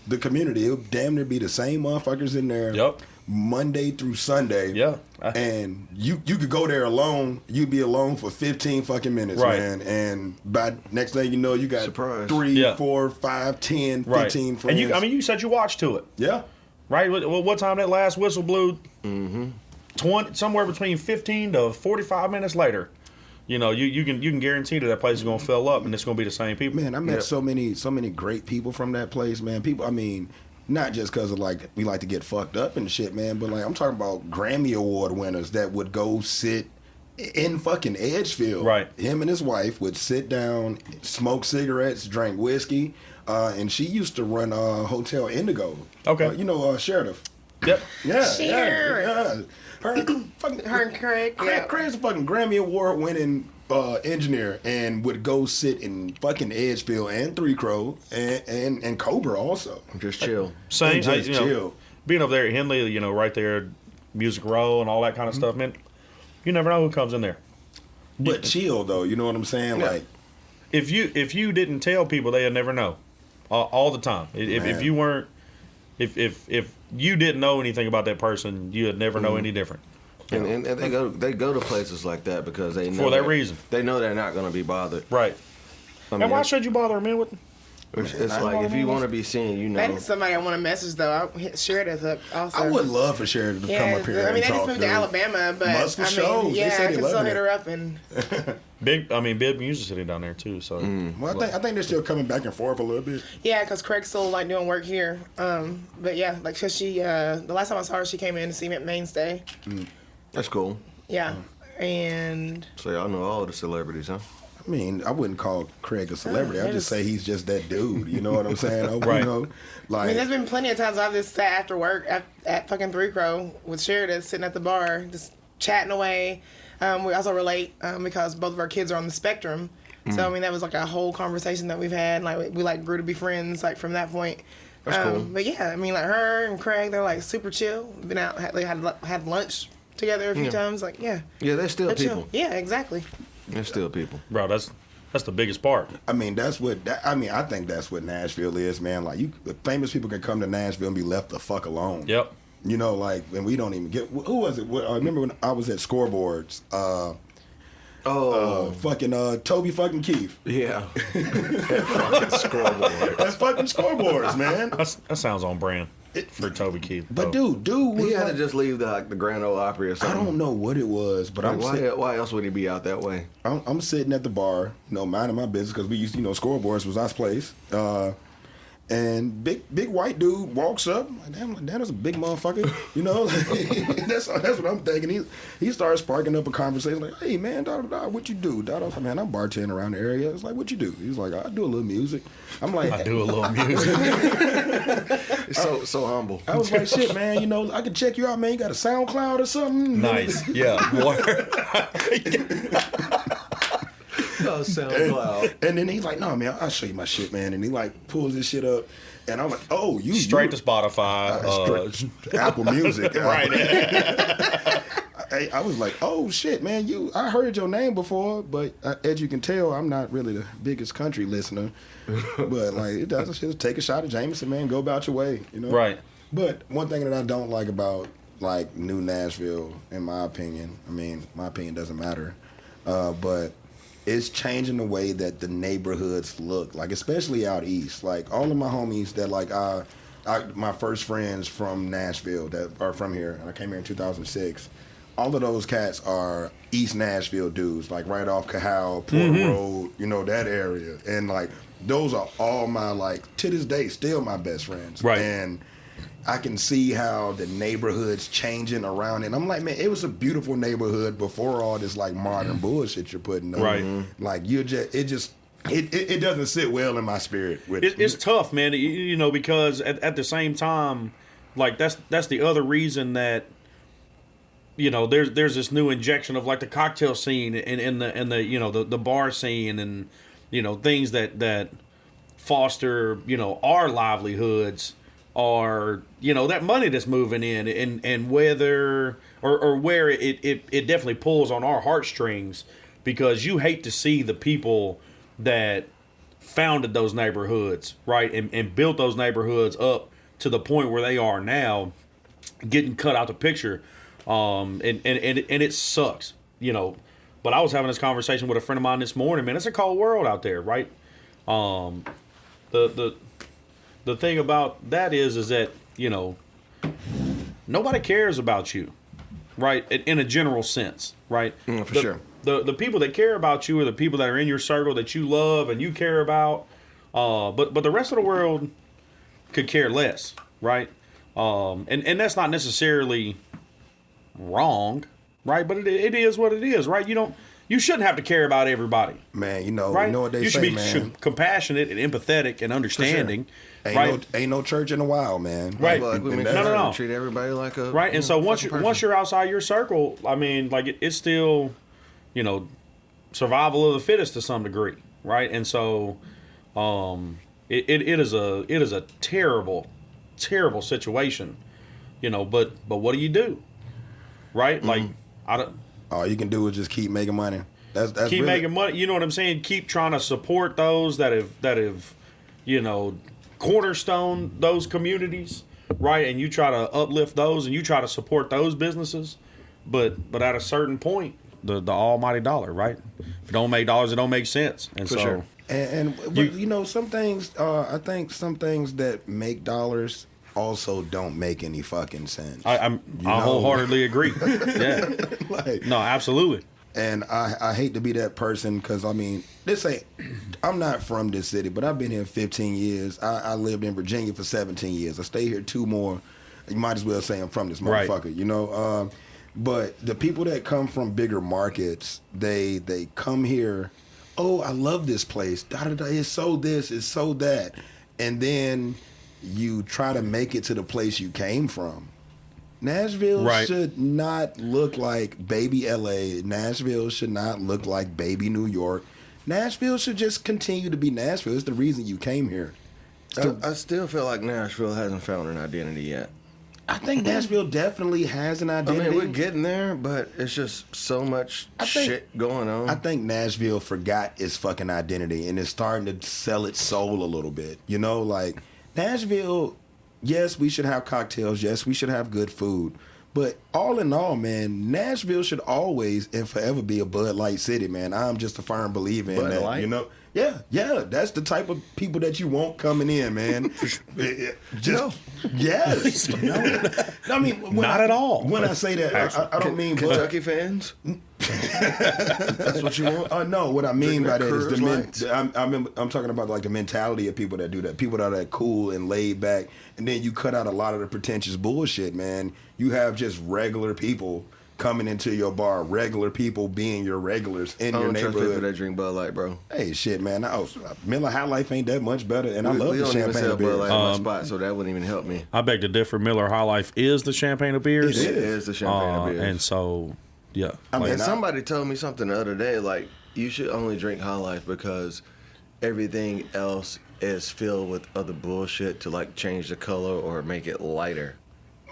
the community. It would damn near be the same motherfuckers in there. Yep. Monday through Sunday. Yeah. And you could go there alone. You'd be alone for 15 fucking minutes, right, man. And by next thing you know, you got 3, 4, 5, 10, 15 friends. And you said you watched to it. Yeah. Right? Well, what time that last whistle blew? Mm-hmm. 20, somewhere between 15 to 45 minutes later. You know, you can guarantee that place is gonna fill up and it's gonna be the same people. Man, I met so many great people from that place, man. People, I mean, not just because of like we like to get fucked up and shit, man, but like I'm talking about Grammy Award winners that would go sit in fucking Edgefield. Right. Him and his wife would sit down, smoke cigarettes, drink whiskey, and she used to run Hotel Indigo. Okay. You know, Sheriff. Yep. Yeah. Sheriff. Yeah. Her and Craig. Craig's a fucking Grammy Award winning engineer and would go sit in fucking Edgefield and Three Crow and Cobra also. Just chill. Same. Just chill. Know, being over there at Henley, you know, right there, Music Row and all that kind of stuff, man. You never know who comes in there. But chill though, you know what I'm saying? Yeah. Like, if you didn't tell people, they'd never know. All the time. If you weren't, if you didn't know anything about that person, you'd never know any different. And they go to places like that because they know for that reason. They know they're not going to be bothered. Right. I mean, and why should you bother them with? It's like if you want to be seen, you know. That is somebody I want to message though. I hit Sheridan up also. I would love for Sheridan to come up here. I mean, they and just talk, moved dude. to Alabama, but Muscle I mean, shows. yeah, They say I they can love still it. hit her up and. Big Music City down there too. So. Well, I think they're still coming back and forth a little bit. Yeah, because Craig's still like doing work here. But yeah, like cause she the last time I saw her, she came in to see me at Mainstay. That's cool. Yeah, and. So y'all know all the celebrities, huh? I mean, I wouldn't call Craig a celebrity. I'd just say he's just that dude. You know what I'm saying? Right. You know, like, I mean, there's been plenty of times I've just sat after work at fucking Three Crow with Sheridan sitting at the bar, just chatting away. We also relate because both of our kids are on the spectrum. So, I mean, that was like a whole conversation that we've had. Like, we like grew to be friends, like, from that point. That's cool. But yeah, I mean, like, her and Craig, they're like super chill. Been out, had lunch together a few times. Like, yeah. Yeah, they're still people. Chill. Yeah, exactly. They're still people. Bro, that's the biggest part. I mean, I think that's what Nashville is, man. Like, famous people can come to Nashville and be left the fuck alone. Yep. You know, like, and we don't even get. Who was it? I remember when I was at Scoreboards. Fucking Toby fucking Keith. Yeah. That fucking scoreboard. That's fucking Scoreboards, man. That sounds on brand for Toby Keith. But dude was He had like, to just leave the Grand Ole Opry or I something. don't know what it was, but Like, why else would he be out that way? I'm sitting at the bar, you know, minding my business because we used to, you know, Scoreboards was our place. And big white dude walks up. Like, damn, that is a big motherfucker. You know, like, that's what I'm thinking. He starts sparking up a conversation like, hey man, what you do? I was like, man, I'm bartending around the area. It's like, what you do? He's like, I do a little music. I'm like, I do a little music. so humble. I was like, shit, man. You know, I can check you out, man. You got a SoundCloud or something? Nice, yeah. Oh, SoundCloud. And then he's like, no, man, I'll show you my shit, man. And he like pulls his shit up. And I'm like, oh, you straight to Spotify, Apple Music, right? I was like, oh shit, man, I heard your name before, but as you can tell, I'm not really the biggest country listener. But like, it does just take a shot at Jameson, man, go about your way, you know. Right. But one thing that I don't like about like New Nashville, in my opinion, I mean, my opinion doesn't matter, but it's changing the way that the neighborhoods look, like especially out east. Like all of my homies that like my first friends from Nashville that are from here, and I came here in 2006. All of those cats are East Nashville dudes, like right off Cahal, Porter Road, you know, that area. And like those are all my, like, to this day, still my best friends. Right. And I can see how the neighborhood's changing around it. And I'm like, man, it was a beautiful neighborhood before all this like modern bullshit you're putting on. Right. Like it doesn't sit well in my spirit. It's tough, man. You know, because at the same time, like that's the other reason that, you know, there's this new injection of like the cocktail scene and the you know the bar scene and, you know, things that foster, you know, our livelihoods. Or, you know, that money that's moving in and whether or where it definitely pulls on our heartstrings, because you hate to see the people that founded those neighborhoods, right, and built those neighborhoods up to the point where they are now getting cut out the picture. And it sucks, you know. But I was having this conversation with a friend of mine this morning, man. It's a cold world out there, right? The thing about that is that, you know, nobody cares about you, right? In a general sense, right? Sure. The people that care about you are the people that are in your circle that you love and you care about. But the rest of the world could care less, right? And that's not necessarily wrong, right? But it is what it is, right? You shouldn't have to care about everybody. Man, you know, right? You know what they you say, should be man. Compassionate and empathetic and understanding. Ain't no church in the wild, man. Right. Like we No. treat everybody like a right. And so once you're outside your circle, I mean, like it's still, you know, survival of the fittest to some degree, right? And so, it is a terrible situation, you know. But what do you do, right? Like I don't. All you can do is just keep making money. That's keep really, making money. You know what I'm saying? Keep trying to support those that have, you know, cornerstone those communities, right? And you try to uplift those and you try to support those businesses. But at a certain point, the almighty dollar, right? If it don't make dollars, it don't make sense. And For so, sure. but you know, some things. I think some things that make dollars also don't make any fucking sense. I wholeheartedly agree. Yeah. Like, No, absolutely. and I hate to be that person because, I mean, I'm not from this city, but I've been here 15 years. I lived in Virginia for 17 years. I stay here 2 more. You might as well say I'm from this motherfucker, Right. you know? But the people that come from bigger markets, they come here, oh, I love this place. Da-da-da, it's so this, it's so that. And then you try to make it to the place you came from. Nashville Right. should not look like baby LA. Nashville should not look like baby New York. Nashville should just continue to be Nashville. It's the reason you came here. I still feel like Nashville hasn't found an identity yet. I think Nashville definitely has an I identity. mean, we're getting there, but it's just so much shit going on. I think Nashville forgot its fucking identity and is starting to sell its soul a little bit. You know, like Nashville, yes, we should have cocktails. Yes, we should have good food. But all in all, man, Nashville should always and forever be a Bud Light city, man. I'm just a firm believer in Bud that. Light? You know? Yeah. That's the type of people that you want coming in, man. Yes. I mean, Not at all. When I say that, I don't mean Kentucky fans. That's what you want. No, what I mean by that is Coors I'm talking about like the mentality of people that do that. People that are that cool and laid back, and then you cut out a lot of the pretentious bullshit, man. You have just regular people coming into your bar, regular people being your regulars in your I don't trust people neighborhood. that drink Bud Light, bro. Hey, shit, man. Miller High Life ain't that much better, and I love we the don't even champagne sell Bud beers. Light in my spot, so that wouldn't even help me. I beg to differ. Miller High Life is the champagne of beers. It is the champagne of beers. And so, yeah. And somebody told me something the other day, like, you should only drink High Life because everything else is filled with other bullshit to, like, change the color or make it lighter.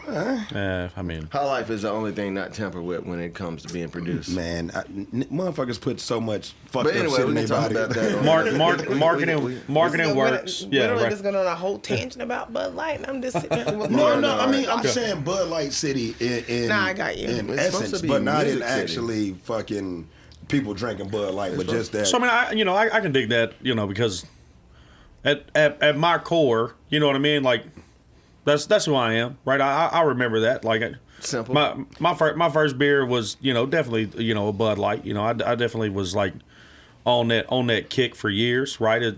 I mean, High Life is the only thing not tampered with when it comes to being produced. Man, motherfuckers put so much fucked But up anyway, shit we in can their talk body. about that. marketing works. Yeah, Literally right. just going on a whole tangent about Bud Light, and I'm just sitting there with No, more- I mean, I'm saying Bud Light City in Nah, I got you. in It's supposed essence, to be but not in music city. actually fucking people drinking Bud Light, but just that. So I mean, I can dig that, because at my core, you know what I mean. Like that's who I am, right? I remember that. Like Simple. My first beer was definitely a Bud Light. I definitely was like on that kick for years, right?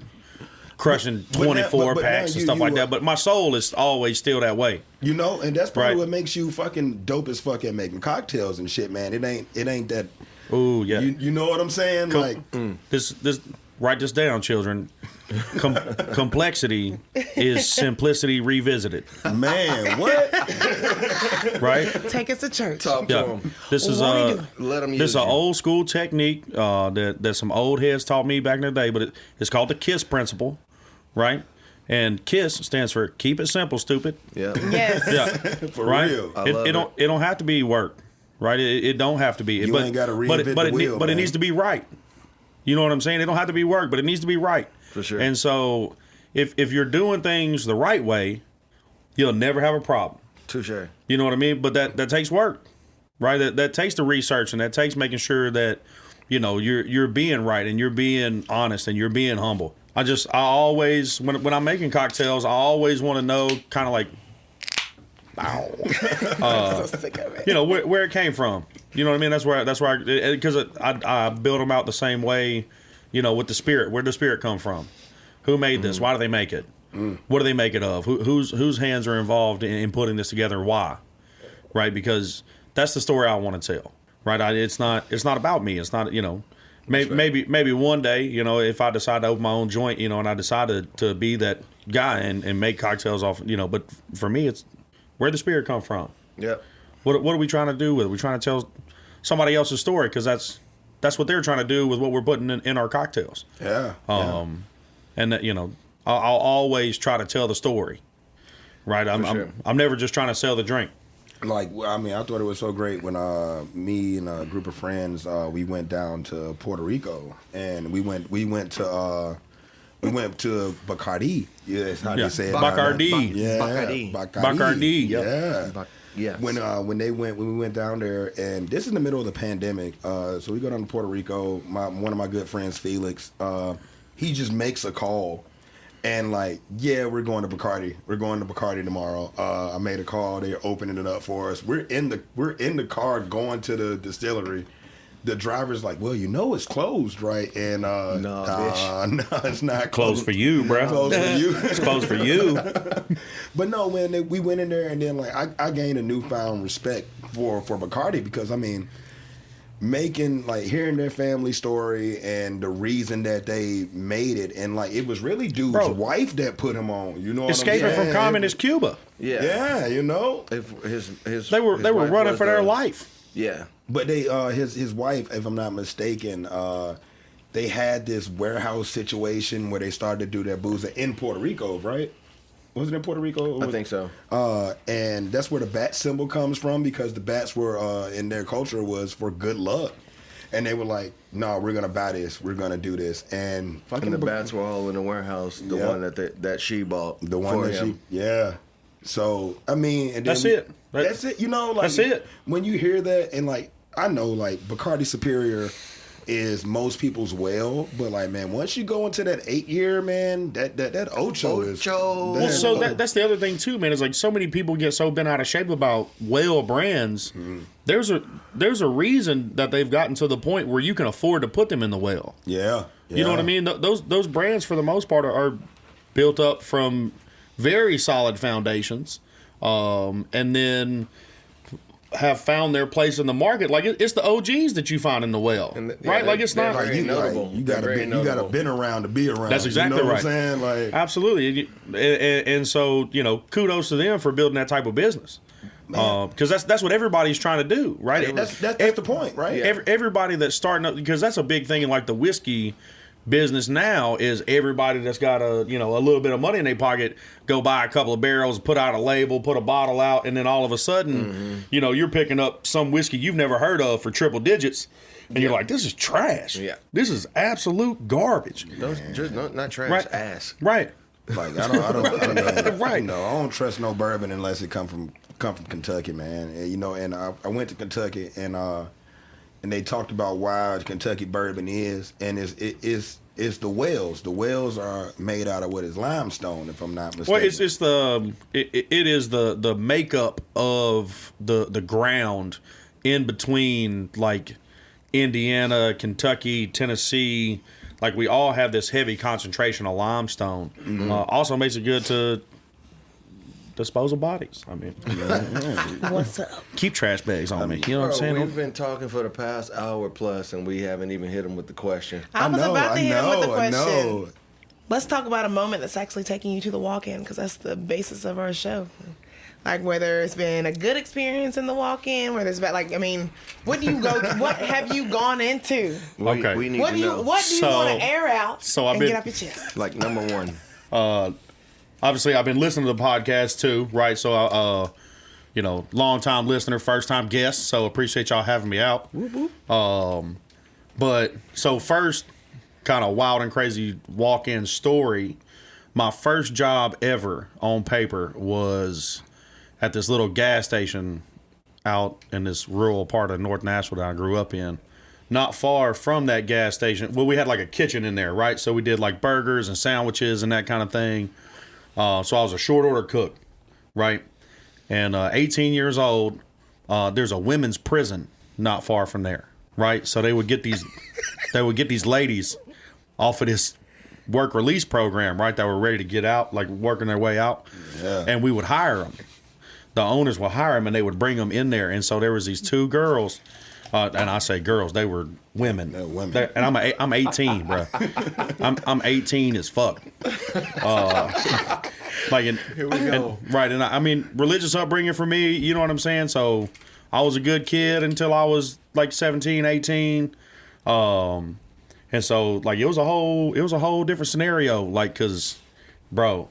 Crushing 24 but now packs and you- stuff you like were- that. But my soul is always still that way. And that's probably Right. what makes you fucking dope as fuck at making cocktails and shit, man. It ain't that. Ooh, yeah. You know what I'm saying? Like, This write this down, children. Complexity is simplicity revisited, man, what? right? Take us to church. Talk to Yeah, them. this is Won't he do it? Let them use this is an you. old school technique that some old heads taught me back in the day, but it's called the KISS principle, right? And KISS stands for keep it simple, stupid. Yeah. Yes. Yeah, For right. real. I love It don't have to be work, right? It don't have to be. You ain't gotta reinvent but the wheel, it man. needs to be right. You know what I'm saying? It don't have to be work, but it needs to be right. For sure. And so if you're doing things the right way, you'll never have a problem. Touche. You know what I mean? But that takes work, right? That takes the research, and that takes making sure that you're being right and you're being honest and you're being humble. I always when I'm making cocktails, I always want to know kind of like, I'm so sick of it. where it came from. You know what I mean? That's where because I build them out the same way, with the spirit. Where did the spirit come from? Who made this? Why do they make it? What do they make it of? Whose hands are involved in putting this together? Why? Right? Because that's the story I want to tell. Right? It's not about me. It's not maybe one day if I decide to open my own joint and I decided to be that guy and make cocktails off but for me it's where the spirit come from. Yep. What are we trying to do with it? We're trying to tell somebody else's story because that's what they're trying to do with what we're putting in our cocktails. Yeah. And that, I'll always try to tell the story, right? I'm never just trying to sell the drink. Like, I mean, I thought it was so great when me and a group of friends we went down to Puerto Rico and we went to Bacardi. Yeah, that's how they say it. Bacardi. Yeah, Bacardi. Yeah. Yes. When we went down there, and this is in the middle of the pandemic, so we go down to Puerto Rico. One of my good friends, Felix, he just makes a call, and like, yeah, we're going to Bacardi. We're going to Bacardi tomorrow. I made a call. They're opening it up for us. We're in the car going to the distillery. The driver's like, well, it's closed, right? And bitch. no, it's not Closed for you, bro. Closed for you. It's closed for you. But no, man, we went in there and then like I gained a newfound respect for Bacardi because I mean, hearing their family story and the reason that they made it and like it was really dude's wife that put him on. You know, Escaping from communist Cuba. Yeah, If his They were wife running was for their the- life. Yeah. But they his wife, if I'm not mistaken, they had this warehouse situation where they started to do their booze in Puerto Rico, right? Was it in Puerto Rico? I think so. And that's where the bat symbol comes from because the bats were in their culture was for good luck. And they were like, no, we're gonna buy this, we're gonna do this. And fucking And the bats were all in the warehouse, the one that she bought. the one for that him. yeah. So I mean, and then That's it. That's it. You know, like That's it. When you hear that, and like I know, like Bacardi Superior is most people's well, but like man, once you go into that 8-year, man, that Ocho is. Well, so that's the other thing too, man. Is like so many people get so bent out of shape about well brands. There's a reason that they've gotten to the point where you can afford to put them in the well. Yeah. You know what I mean? Those brands for the most part are built up from very solid foundations, and then have found their place in the market. Like it's the OGs that you find in the well, right? Like it's not like you gotta been around to be around. That's exactly right. What I'm saying? Like absolutely, and so kudos to them for building that type of business. Because that's what everybody's trying to do, right? That's the point, right? Everybody that's starting up, because that's a big thing in like the whiskey business now is everybody that's got a little bit of money in their pocket go buy a couple of barrels, put out a label, put a bottle out, and then all of a sudden, you're picking up some whiskey you've never heard of for triple digits, and you're like, this is trash. Yeah, this is absolute garbage. Just not trash, right. Ass. Right. Like I don't right. I don't trust no bourbon unless it come from Kentucky, man. And I went to Kentucky and they talked about why Kentucky bourbon is, and it's the wells. The wells are made out of what is limestone, if I'm not mistaken. Well, it is the makeup of the ground in between like Indiana, Kentucky, Tennessee. Like we all have this heavy concentration of limestone. Also makes it good to dispose of bodies. I mean, what's up? Keep trash bags on me. You know what I'm saying? We've been talking for the past hour plus, and we haven't even hit them with the question. I was about to hit him with the question. Let's talk about a moment that's actually taking you to the walk-in, because that's the basis of our show. Like whether it's been a good experience in the walk-in, whether it's bad. Like I mean, what do you go? What have you gone into? Okay. We need to know. What do you want to air out? I've been, get off your chest. Like number one. Obviously, I've been listening to the podcast too, right? So, long time listener, first time guest. So appreciate y'all having me out. But so first, kind of wild and crazy walk-in story. My first job ever on paper was at this little gas station out in this rural part of North Nashville that I grew up in. Not far from that gas station, well, we had like a kitchen in there, right? So we did like burgers and sandwiches and that kind of thing. So I was a short order cook, right? And 18 years old, there's a women's prison not far from there, right? So they would get these ladies off of this work release program, right? That were ready to get out, like working their way out. Yeah. And we would hire them. The owners would hire them and they would bring them in there. And so there was these two girls, and I say girls, they were women. They're women. And I'm 18, bro. I'm 18 as fuck. Here we go. Right, and I mean, religious upbringing for me, you know what I'm saying? So I was a good kid until I was like 17, 18. And so like it was a whole different scenario, like, cause bro,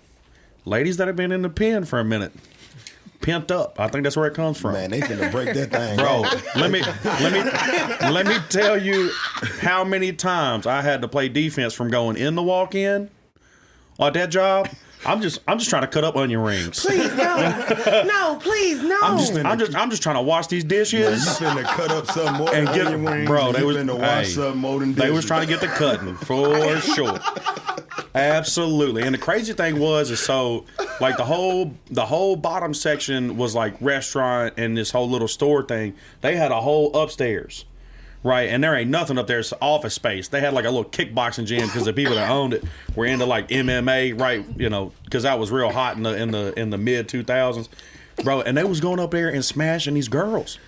ladies that have been in the pen for a minute, pent up. I think that's where it comes from. Man, they finna break that thing. Bro, let me tell you how many times I had to play defense from going in the walk-in on that job. I'm just trying to cut up onion rings. Please no, please no. I'm just trying to wash these dishes. Man, you finna cut up some more and get onion rings. Bro, they was finna wash some more than dishes. They was trying to get the cutting for sure. Absolutely. And the crazy thing is so like the whole bottom section was like restaurant and this whole little store thing. They had a whole upstairs. Right, and there ain't nothing up there. It's office space. They had like a little kickboxing gym because the people that owned it were into like MMA, right? Because that was real hot in the mid 2000s, bro. And they was going up there and smashing these girls,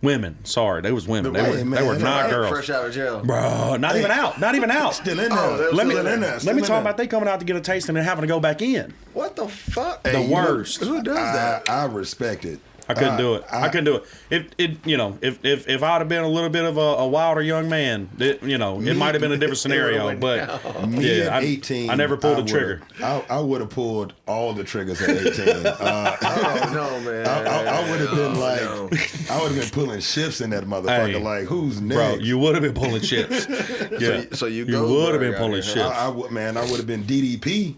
women. Sorry, they was women. They were not girls. Fresh out of jail, bro. Not even out. Still in there. Let me talk about they coming out to get a taste and then having to go back in. What the fuck? The worst. Who does that? I respect it. I couldn't do it. I couldn't do it. If I'd have been a little bit of a wilder young man, it might have been a different scenario. But at 18, I never pulled a trigger. I would have pulled all the triggers at 18. Oh no, man! I would have been I would have been pulling shifts in that motherfucker. Hey, like, who's next? Bro, you would have been pulling shifts. Yeah, so you would have been pulling shifts. I would have been DDP.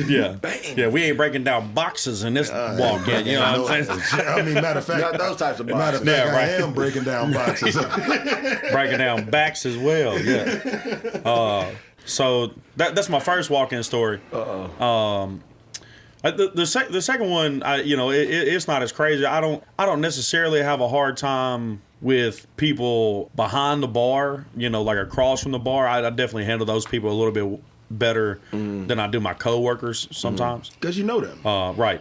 Yeah. We ain't breaking down boxes in this walk yet. You know what I'm saying? I mean, matter of fact, not those types of boxes. Matter of fact, I am breaking down boxes. Breaking down backs as well. Yeah. So that's my first walk-in story. The second one, it's not as crazy. I don't necessarily have a hard time with people behind the bar, like across from the bar. I definitely handle those people a little bit better than I do my coworkers sometimes. Because you know them. Right.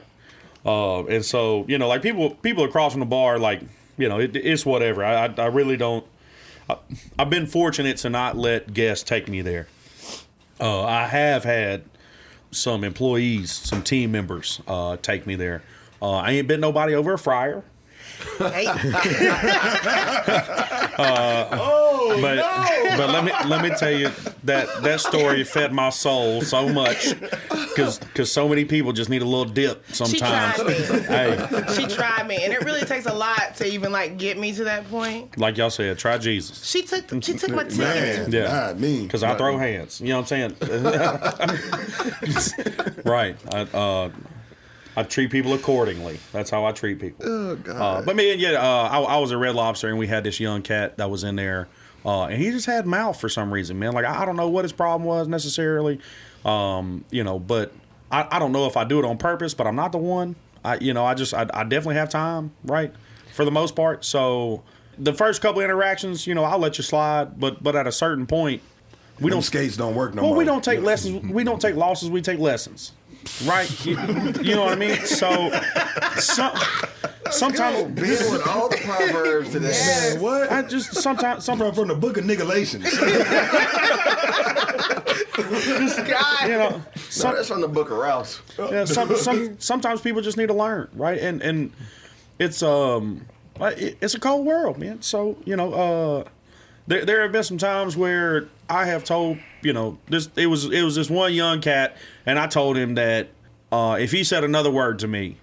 And so, like people across from the bar, like, it's whatever. I really don't. I've been fortunate to not let guests take me there. I have had some employees, some team members take me there. I ain't been nobody over a fryer. Hey. But let me tell you that story fed my soul so much because so many people just need a little dip sometimes. She tried me, and it really takes a lot to even get me to that point. Like y'all said, try Jesus. She took my ticket. Man, yeah, not me. Because I throw hands. You know what I'm saying? Right. I treat people accordingly. That's how I treat people. Oh, God. But man, I was at Red Lobster, and we had this young cat that was in there, and he just had mouth for some reason, man. Like, I don't know what his problem was necessarily, but I don't know if I do it on purpose, but I'm not the one. I definitely have time, right, for the most part. So the first couple interactions, I'll let you slide, but at a certain point, skates don't work no more. Well, we don't take lessons. We don't take losses. We take lessons. Right, you know what I mean. So, sometimes being with all the proverbs today. Yes. Man, what? I just sometimes from the book of Nigalations. God, that's from the book of Rouse. Yeah, sometimes people just need to learn, right? And it's a cold world, man. So there have been some times where I have told it was this one young cat, and I told him that if he said another word to me,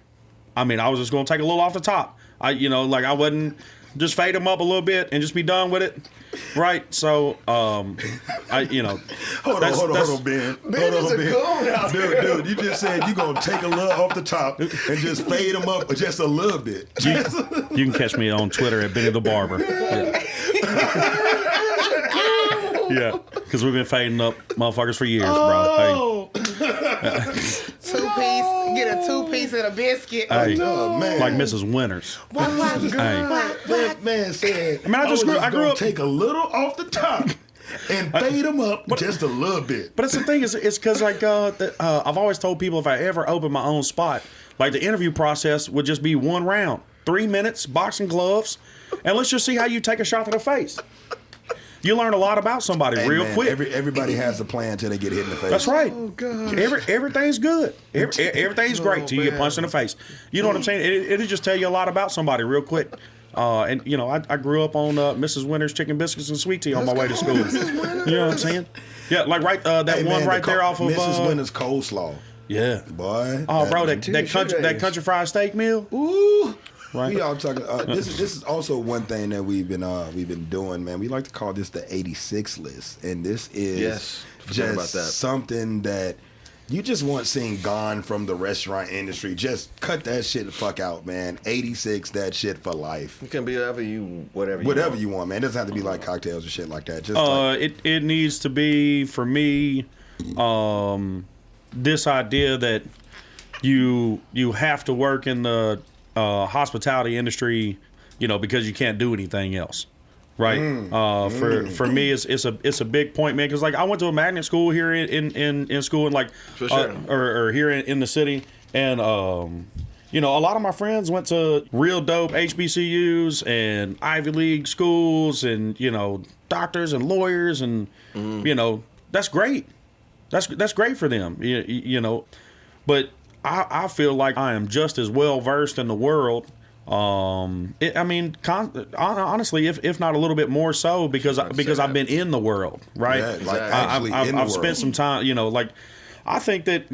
I was just gonna take a little off the top. I wouldn't just fade him up a little bit and just be done with it, right? So hold on, Ben. Dude, you just said you gonna take a little off the top and just fade him up just a little bit. You can catch me on Twitter at Benny the Barber. Yeah, because we've been fading up motherfuckers for years, bro. Hey. Get a 2-piece and a biscuit. Hey, oh, man. Like Mrs. Winters. That man said, I grew up. Take a little off the top and fade them up just a little bit. But that's the thing, it's because I've always told people if I ever open my own spot, the interview process would just be one round, 3 minutes, boxing gloves, and let's just see how you take a shot to the face. You learn a lot about somebody real quick. Everybody has a plan till they get hit in the face. That's right. Oh, God. Everything's good. Everything's great till you get punched in the face. You know what I'm saying? It'll just tell you a lot about somebody real quick. I grew up on Mrs. Winter's chicken biscuits and sweet tea on my way to school. You know what I'm saying? Yeah, like there off of Mrs. Winter's coleslaw. Yeah, boy. Oh, bro, that country fried steak meal. Ooh. Right. We all talking. This is also one thing that we've been doing, man. We like to call this the 86 list, and this is just something that you just want seen gone from the restaurant industry. Just cut that shit the fuck out, man. 86, that shit for life. It can be whatever you want, man. It doesn't have to be like cocktails or shit like that. Just it needs to be for me. This idea that you have to work in the hospitality industry, because you can't do anything else, right? For me, it's a big point, man. Because I went to a magnet school here in school, and or here in the city, and a lot of my friends went to real dope HBCUs and Ivy League schools, and doctors and lawyers, and that's great. That's great for them, but I feel like I am just as well versed in the world. Honestly, if not a little bit more so, because I've been in the world, right? Yeah, like actually in the I've world. spent some time, like I think that,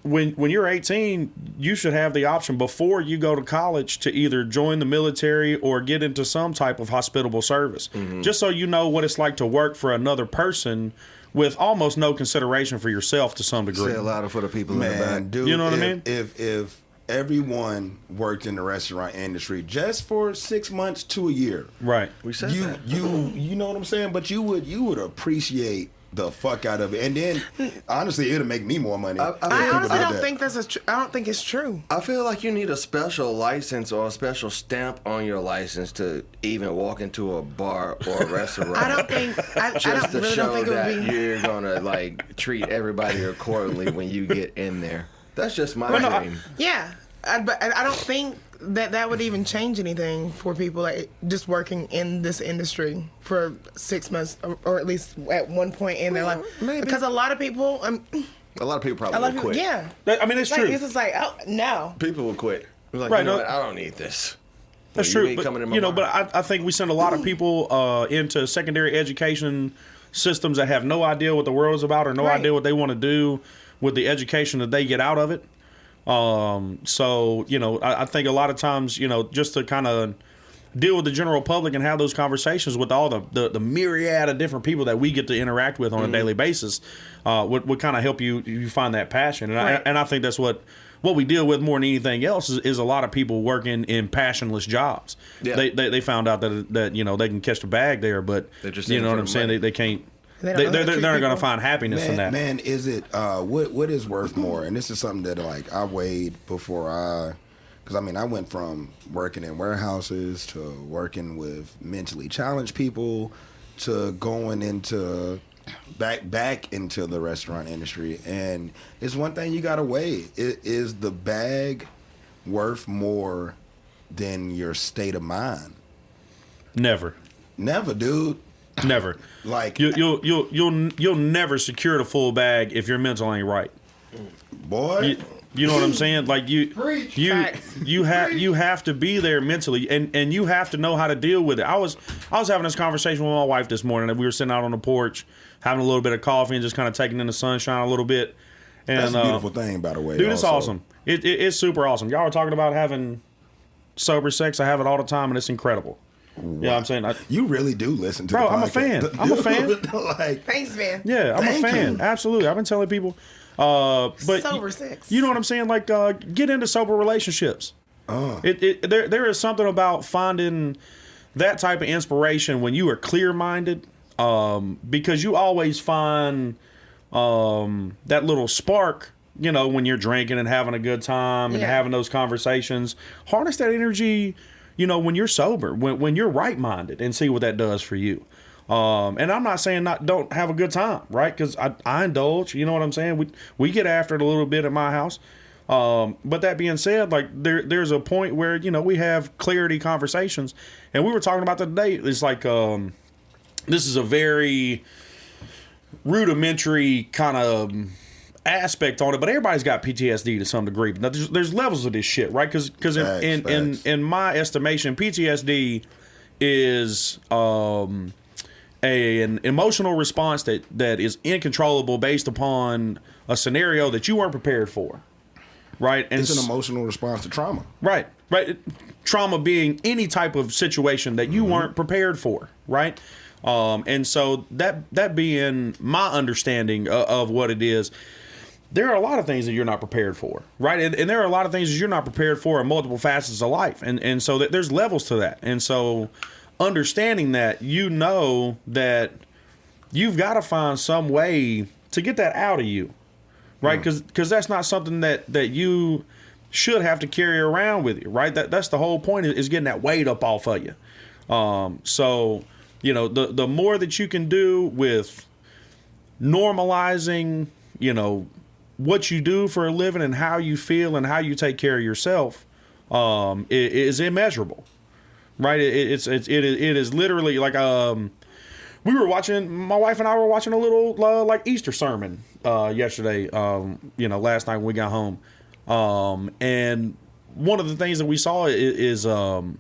when you're 18, you should have the option before you go to college to either join the military or get into some type of hospitable service, just so you know what it's like to work for another person with almost no consideration for yourself to some degree. Say it louder for the people in the back. Man, dude, You know what I mean? If everyone worked in the restaurant industry just for 6 months to a year, Right. We said you that. you know what I'm saying? But you would appreciate the fuck out of it, and then honestly, it'll make me more money. I if I people honestly did don't that. think I don't think it's true. I feel like you need a special license or a special stamp on your license to even walk into a bar or a restaurant. I don't think. I Just don't, to really show don't think it that would be. you're gonna treat everybody accordingly when you get in there. That's just my Well, no, dream. Yeah, but I don't think that would even change anything for people like just working in this industry for 6 months, or at least at one point in their life. maybe. Because a lot of people, A lot of people probably a lot will of people, quit. yeah. I mean, it's Like, true. it's just like, oh no. People will quit. They're like, Right, you know no- what? I don't need this. That's Well, you true, ain't coming in but my bar. but I think we send a lot of people into secondary education systems that have no idea what the world is about or no Right. idea what they want to do with the education that they get out of it. So I think a lot of times, just to kind of deal with the general public and have those conversations with all the myriad of different people that we get to interact with on a daily basis, would kind of help you find that passion. And Right. I think that's what we deal with more than anything else is a lot of people working in passionless jobs. Yeah. They found out that they can catch the bag there, but They're just you in know it what for I'm the saying? money. They can't. They don't know how to They're treat not going to people. find happiness in that. Man, is it what is worth more? And this is something that I weighed before because I went from working in warehouses to working with mentally challenged people to going into back into the restaurant industry, and it's one thing you gotta weigh. Is the bag worth more than your state of mind? Never. Never, dude. Never. Like You'll never secure the full bag if your mental ain't right. boy. You know what I'm saying? Like you Facts. have to be there mentally, and you have to know how to deal with it. I was having this conversation with my wife this morning, and we were sitting out on the porch having a little bit of coffee and just kind of taking in the sunshine a little bit. And That's a beautiful thing, by the way. dude, it's also. awesome. It's super awesome. Y'all are talking about having sober sex. I have it all the time, and it's incredible. You know what I'm saying? You really do listen to Bro, the podcast. I'm a fan. I'm a fan. Like, Thanks, man. Yeah, I'm Thank a fan. you. Absolutely. I've been telling people. But Sober sex. You know what I'm saying? Like, get into sober relationships. There is something about finding that type of inspiration when you are clear-minded, because you always find that little spark. When you're drinking and having a good time and Yeah. having those conversations. Harness that energy. When you're sober, when you're right-minded, and see what that does for you. And I'm not saying don't have a good time, right? Because I indulge. You know what I'm saying? We get after it a little bit at my house. But that being said, like there's a point where we have clarity conversations, and we were talking about that today. It's like this is a very rudimentary kind of aspect on it, but everybody's got PTSD to some degree. Now, there's levels of this shit, right? Because Facts. in my estimation, PTSD is an emotional response that is incontrollable based upon a scenario that you weren't prepared for, right? And it's an emotional response to trauma. right. Trauma being any type of situation that you weren't prepared for, right? And so that being my understanding of what it is. There are a lot of things that you're not prepared for, right? And there are a lot of things that you're not prepared for in multiple facets of life. And so there's levels to that. And so understanding that, that you've got to find some way to get that out of you, right? Because that's not something that you should have to carry around with you, right? That's the whole point is getting that weight up off of you. So, the more that you can do with normalizing, what you do for a living and how you feel and how you take care of yourself is immeasurable, right? It is literally like we were watching, my wife and I were watching a little like Easter sermon yesterday, last night when we got home, And one of the things that we saw is in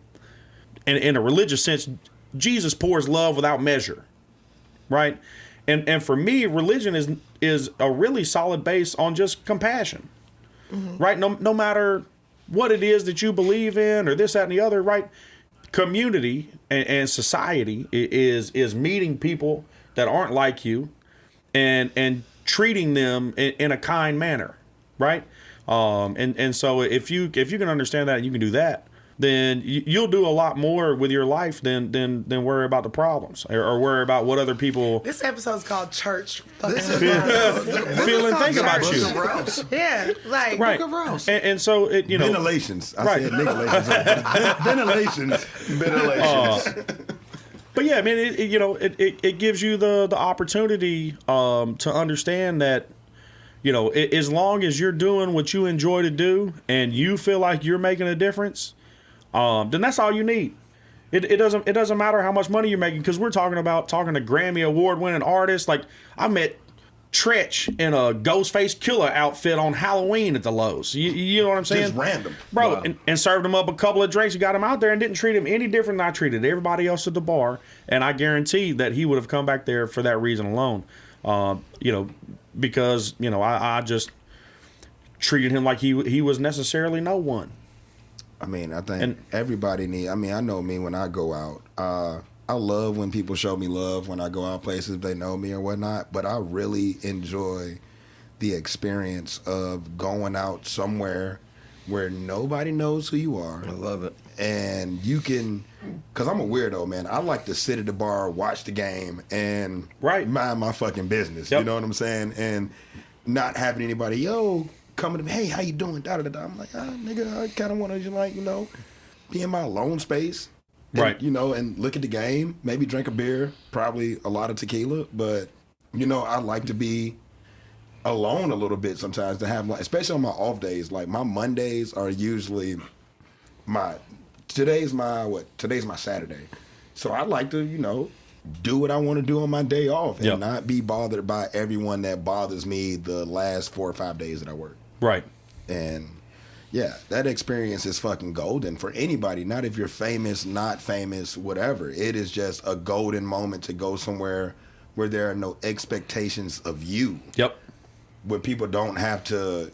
a religious sense, Jesus pours love without measure, right? And for me, religion is a really solid base on just compassion, right? No matter what it is that you believe in or this, that, and the other, right? Community and society is meeting people that aren't like you and treating them in a kind manner, right? And so if you can understand that and you can do that, then you'll do a lot more with your life than worry about the problems or worry about what other people. This episode's called Church. Feel and think about you. Rouse. Yeah, like Right. Book of Rouse. And so it, Ben-nalations. I Right. said nigga-lations. Ben-nalations. But yeah, I mean, it gives you the opportunity to understand that, as long as you're doing what you enjoy to do and you feel like you're making a difference, then that's all you need. It doesn't matter how much money you're making, because we're talking to Grammy Award winning artists. Like, I met Tretch in a Ghostface Killer outfit on Halloween at the Lowe's. You know what I'm saying? Just random. Bro, Wow. and served him up a couple of drinks and got him out there and didn't treat him any different than I treated everybody else at the bar. And I guarantee that he would have come back there for that reason alone. Because, I just treated him like he was necessarily no one. I mean, I think everybody I know me when I go out. I love when people show me love when I go out places, they know me or whatnot. But I really enjoy the experience of going out somewhere where nobody knows who you are. I love it. And you can, because I'm a weirdo, man. I like to sit at the bar, watch the game, and Right. mind my fucking business. Yep. You know what I'm saying? And not having anybody, coming to me, hey, how you doing? Da, da, da, da. I'm like, nigga, I kind of want to, be in my alone space. And, Right. And look at the game, maybe drink a beer, probably a lot of tequila. But, I like to be alone a little bit sometimes, to have, especially on my off days. Like, my Mondays are usually today's my Saturday. So I like to, do what I want to do on my day off and not be bothered by everyone that bothers me the last 4 or 5 days that I work. Right. And yeah, that experience is fucking golden for anybody. Not if you're famous, not famous, whatever. It is just a golden moment to go somewhere where there are no expectations of you. Yep. Where people you don't have to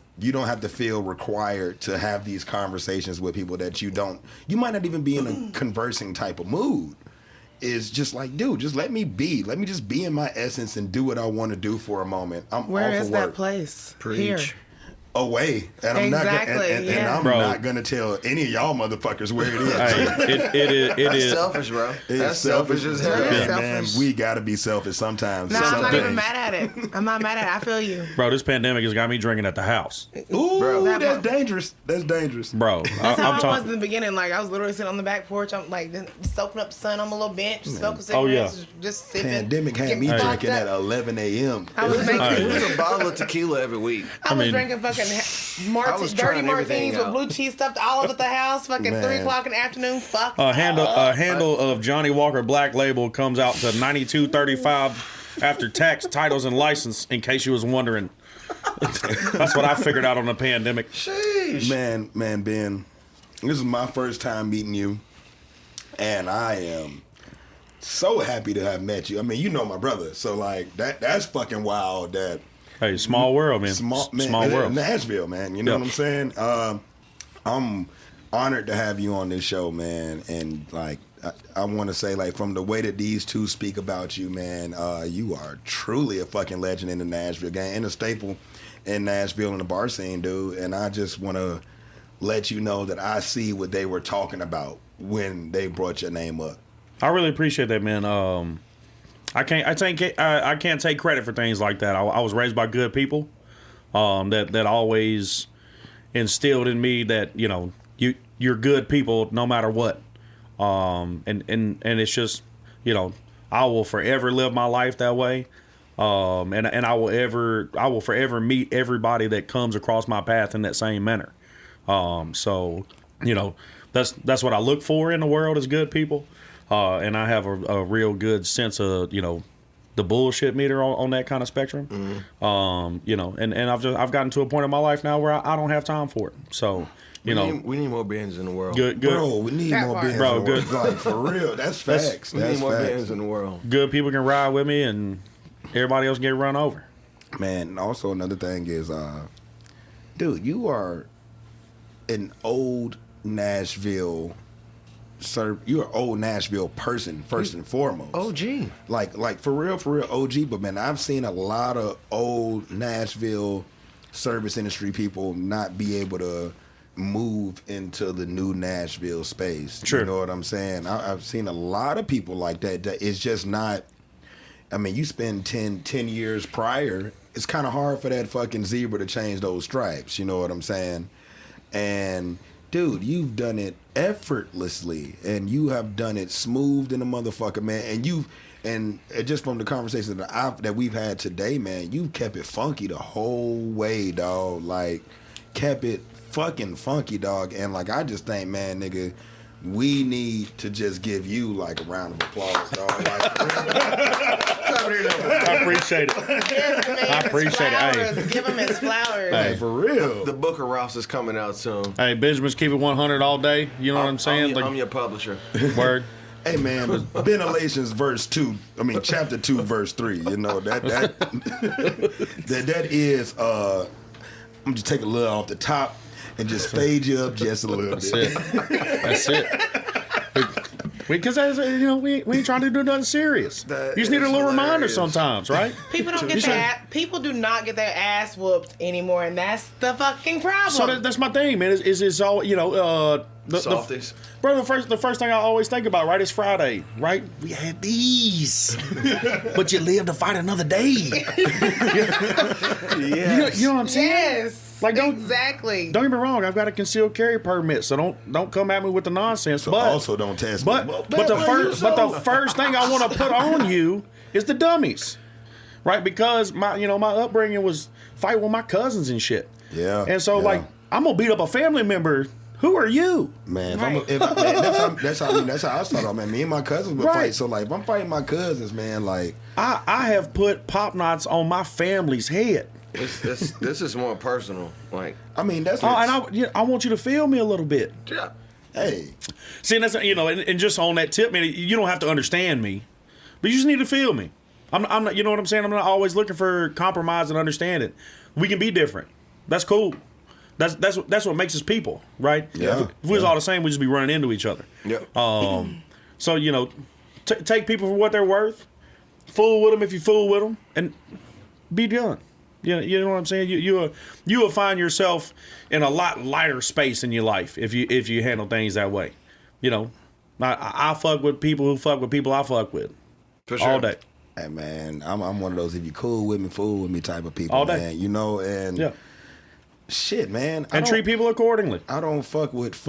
feel required to have these conversations with people that you might not even be in a conversing type of mood. Is just like, dude, just let me be. Let me just be in my essence and do what I want to do for a moment. I'm where off is of that work. place? Preach. Here. Away, and I'm Exactly, yeah. not gonna tell any of y'all motherfuckers where it is. It That's is selfish, bro. It's That's selfish as hell. Yeah. Man, Selfish. we gotta be selfish sometimes. No, Some I'm not even things. mad at it. I'm not mad at it. I feel you. Bro, this pandemic has got me drinking at the house. Ooh, Bro. that's dangerous. That's dangerous. Bro, That's how I'm I was talking. in the beginning. Like, I was literally sitting on the back porch. I'm like soaking up the sun on my little bench, smoking Oh, yeah. cigarettes, just sipping. Pandemic had getting me fucked drinking up. at 11 a.m. I was making. Hey. It was a bottle of tequila every week. I was mean- drinking fucking I was dirty trying martinis everything with out. blue cheese stuffed all over the house. Fucking Man. 3 o'clock in the afternoon. Fuck. A handle of Johnny Walker Black Label comes out to $92.35 after tax, titles, and license. In case you was wondering, that's what I figured out on the pandemic. Sheesh. Man, Ben, this is my first time meeting you, and I am so happy to have met you. I mean, you know my brother, so like that's fucking wild. That Hey, small world, man. small World. Nashville, man. You know Yeah. what I'm saying? I'm honored to have you on this show, man. And like, I want to say, like, from the way that these two speak about you, man, you are truly a fucking legend in the Nashville game and a staple in Nashville in the bar scene, dude. And I just want to let you know that I see what they were talking about when they brought your name up. I really appreciate that, man. I can't take credit for things like that. I was raised by good people that always instilled in me that you're good people no matter what. And it's just I will forever live my life that way. And I will forever meet everybody that comes across my path in that same manner. So that's what I look for in the world is good people. And I have a real good sense of, the bullshit meter on that kind of spectrum. You know, and I've gotten to a point in my life now where I don't have time for it. So, you know, we need more bands in the world. Good. Bro, we need more bands Bro, in the world. Like, for real. That's facts. We need more bands in the world. Good people can ride with me, and everybody else get run over. Man, also another thing is, dude, you are an old Nashville. Sir, you're an old Nashville person first and foremost. OG. Like for real, OG. But man, I've seen a lot of old Nashville service industry people not be able to move into the new Nashville space. Sure. You know what I'm saying? I've seen a lot of people like that. That it's just not. I mean, you spend 10 years prior. It's kind of hard for that fucking zebra to change those stripes. You know what I'm saying? And dude, you've done it effortlessly, and you have done it smooth in a motherfucker, man. And just from the conversation that we've had today, man, you've kept it funky the whole way, dog. Like, kept it fucking funky, dog. And like, I just think, man, nigga, we need to just give you like a round of applause, dog. Like, I appreciate it. I appreciate it. Hey. Give him his flowers. Hey, for real. The book of Rouse is coming out soon. Hey, Benjamin's keep it 100 all day. You know what I'm saying? I'm your publisher. Word. Hey man, Ben-nalations chapter 2, verse 3. You know that is. I'm just take a little off the top and just fade you up just a little bit. That's it. Because you know, we ain't trying to do nothing serious. You just need a little reminder sometimes, right? People don't get that. People do not get their ass whooped anymore, and that's the fucking problem. So that's my thing, man. Is all, you know, Softies. Bro, the first thing I always think about, right, is Friday, right? We had these, but you live to fight another day. Yes. You know what I'm saying? Yes. Like, exactly. Don't get me wrong. I've got a concealed carry permit, so don't come at me with the nonsense. So but also don't test me. But the first thing I want to put on you is the dummies, right? Because my upbringing was fight with my cousins and shit. Yeah. And so like, I'm gonna beat up a family member. Who are you? Man, Right. that's how I started off, man. Me and my cousins would fight. So like, if I'm fighting my cousins, man, like I have put pop knots on my family's head. This is more personal. Like, I mean, that's Oh, and I want you to feel me a little bit. yeah. hey, See, and that's, you know, and just on that tip, man, you don't have to understand me, but you just need to feel me. I'm not, you know what I'm saying? I'm not always looking for compromise and understanding. We can be different. That's cool. That's what makes us people, right? Yeah. If we was all the same, we'd just be running into each other. Yep. So, you know, take people for what they're worth. Fool with them if you fool with them, and be done. You know what I'm saying? You will find yourself in a lot lighter space in your life if you handle things that way. You know, I fuck with people who fuck with people I fuck with. For sure. All day. hey, man, I'm one of those if you cool with me, fool with me type of people, All day. man. You know, and Yeah. shit, man. And treat people accordingly. I don't fuck with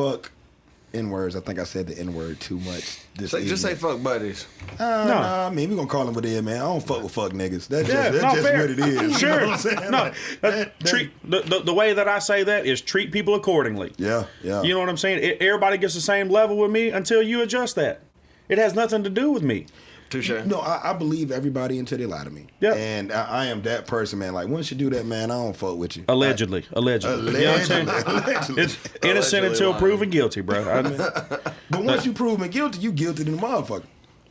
N-words. I think I said the N-word too much this Just say fuck buddies. Nah, I mean, we gonna call them what they is, man. I don't fuck with fuck niggas. That's just fair. what it is. Sure. You know what I'm saying? No, Like, treat the way that I say that is treat people accordingly. Yeah. You know what I'm saying? Everybody gets the same level with me until you adjust that. It has nothing to do with me. Touche. No, I believe everybody until they lie to me. Yeah. And I am that person, man. Like, once you do that, man, I don't fuck with you. Allegedly. You know what I'm saying? Allegedly. It's innocent until lying. proven guilty, bro. I mean, But once you prove me guilty, you guilty than the motherfucker.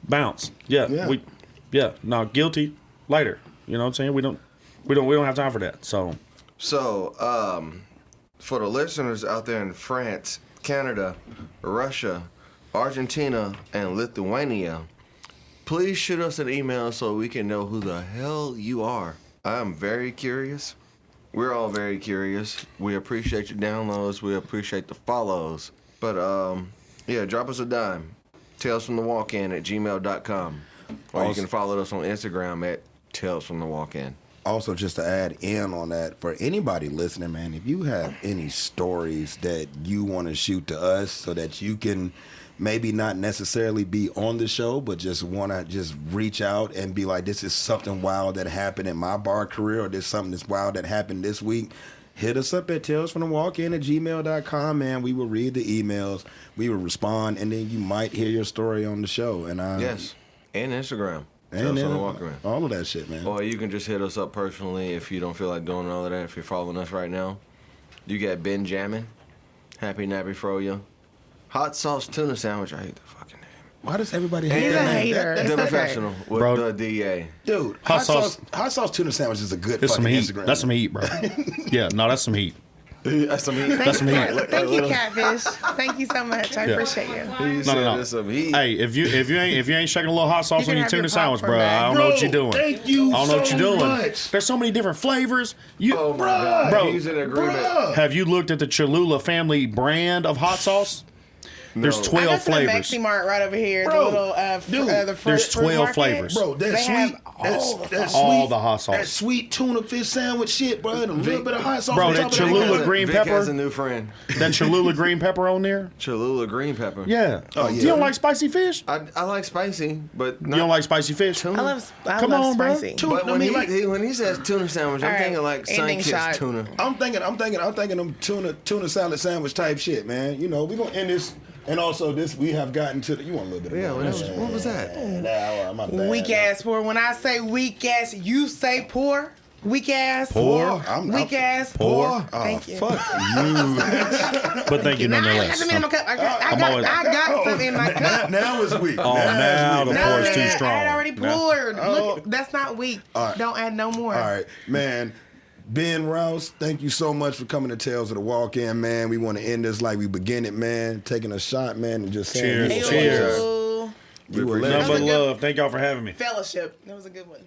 bounce. Yeah. No, guilty later. You know what I'm saying? We don't have time for that. So So, for the listeners out there in France, Canada, Russia, Argentina, and Lithuania, please shoot us an email so we can know who the hell you are. I am very curious. We're all very curious. We appreciate your downloads. We appreciate the follows. But, yeah, drop us a dime. talesfromthewalkin@gmail.com. Or you can follow us on Instagram at talesfromthewalkin. Also, just to add in on that, for anybody listening, man, if you have any stories that you want to shoot to us so that you can maybe not necessarily be on the show, but just want to just reach out and be like, this is something wild that happened in my bar career, or this something that's wild that happened this week, hit us up at talesfromthewalkin@gmail.com, man. We will read the emails, we will respond, and then you might hear your story on the show. And Yes, and Instagram. And on the walk around. all of that shit, man. Or you can just hit us up personally if you don't feel like doing all of that. If you're following us right now, you got Ben Jammin, Happy Nappy Froyo, hot sauce tuna sandwich. I hate the fucking name. Why does everybody He's hate a that name? hater. That- The okay. professional with Bro. the DA. dude, Hot hot sauce tuna sandwich is a good It's fucking some heat. Instagram. That's some heat, bro. Yeah, no, that's some heat. That's some heat. That's some heat. Thank you, Catfish. Thank you so much. I Yeah. appreciate you. He said No. it's some heat. Hey, if you ain't shaking a little hot sauce You on can your have tuna your sandwich, popcorn bro, back. I don't know what you're doing. Thank you I don't know what so you're doing. much. There's so many different flavors. Oh my God. Bro. He's in agreement. Bruh. Have you looked at the Cholula family brand of hot sauce? There's No. 12 I got to the flavors. Maxi Mart right over here. Bro, the little dude, the fruit, there's fruit 12 market. flavors. Bro, that They sweet, have all the hot sauce. That sweet tuna fish sandwich shit, bro, and a little bit of hot sauce. Bro, on that top of Cholula that. green Vic pepper. has a new friend. That Cholula green pepper on there? Cholula green pepper. Yeah. Oh, yeah. You don't like spicy fish? I like spicy, but You don't like spicy fish? I love Come love on, bro. spicy. Tuna- But I when mean, like- when he says tuna sandwich, I'm All right, thinking like ending shot. Sun-Kissed tuna. I'm thinking them tuna salad sandwich type shit, man. You know, we gonna end this, and also this we have gotten to the. You want a little bit of Yeah, that? what was that? Nah, my bad. Weak ass poor. When I say weak ass, you say poor. Weak ass. Poor? Weak ass. Poor? Thank you. Fuck you. But thank you Nah, I got nonetheless. some in my cup. I always- got some in my cup. Now it's weak. Oh, now the it's weak. pour is too man, strong. I had already Now- poured. Oh. Look, that's not weak. All right. Don't add no more. All right, man. Ben Rouse, thank you so much for coming to Tales of the Walk-In, man. We want to end this like we begin it, man. Taking a shot, man, and just saying Cheers. Ayo. Cheers. You were Nothing That but was a good- love. Thank y'all for having me. Fellowship. That was a good one.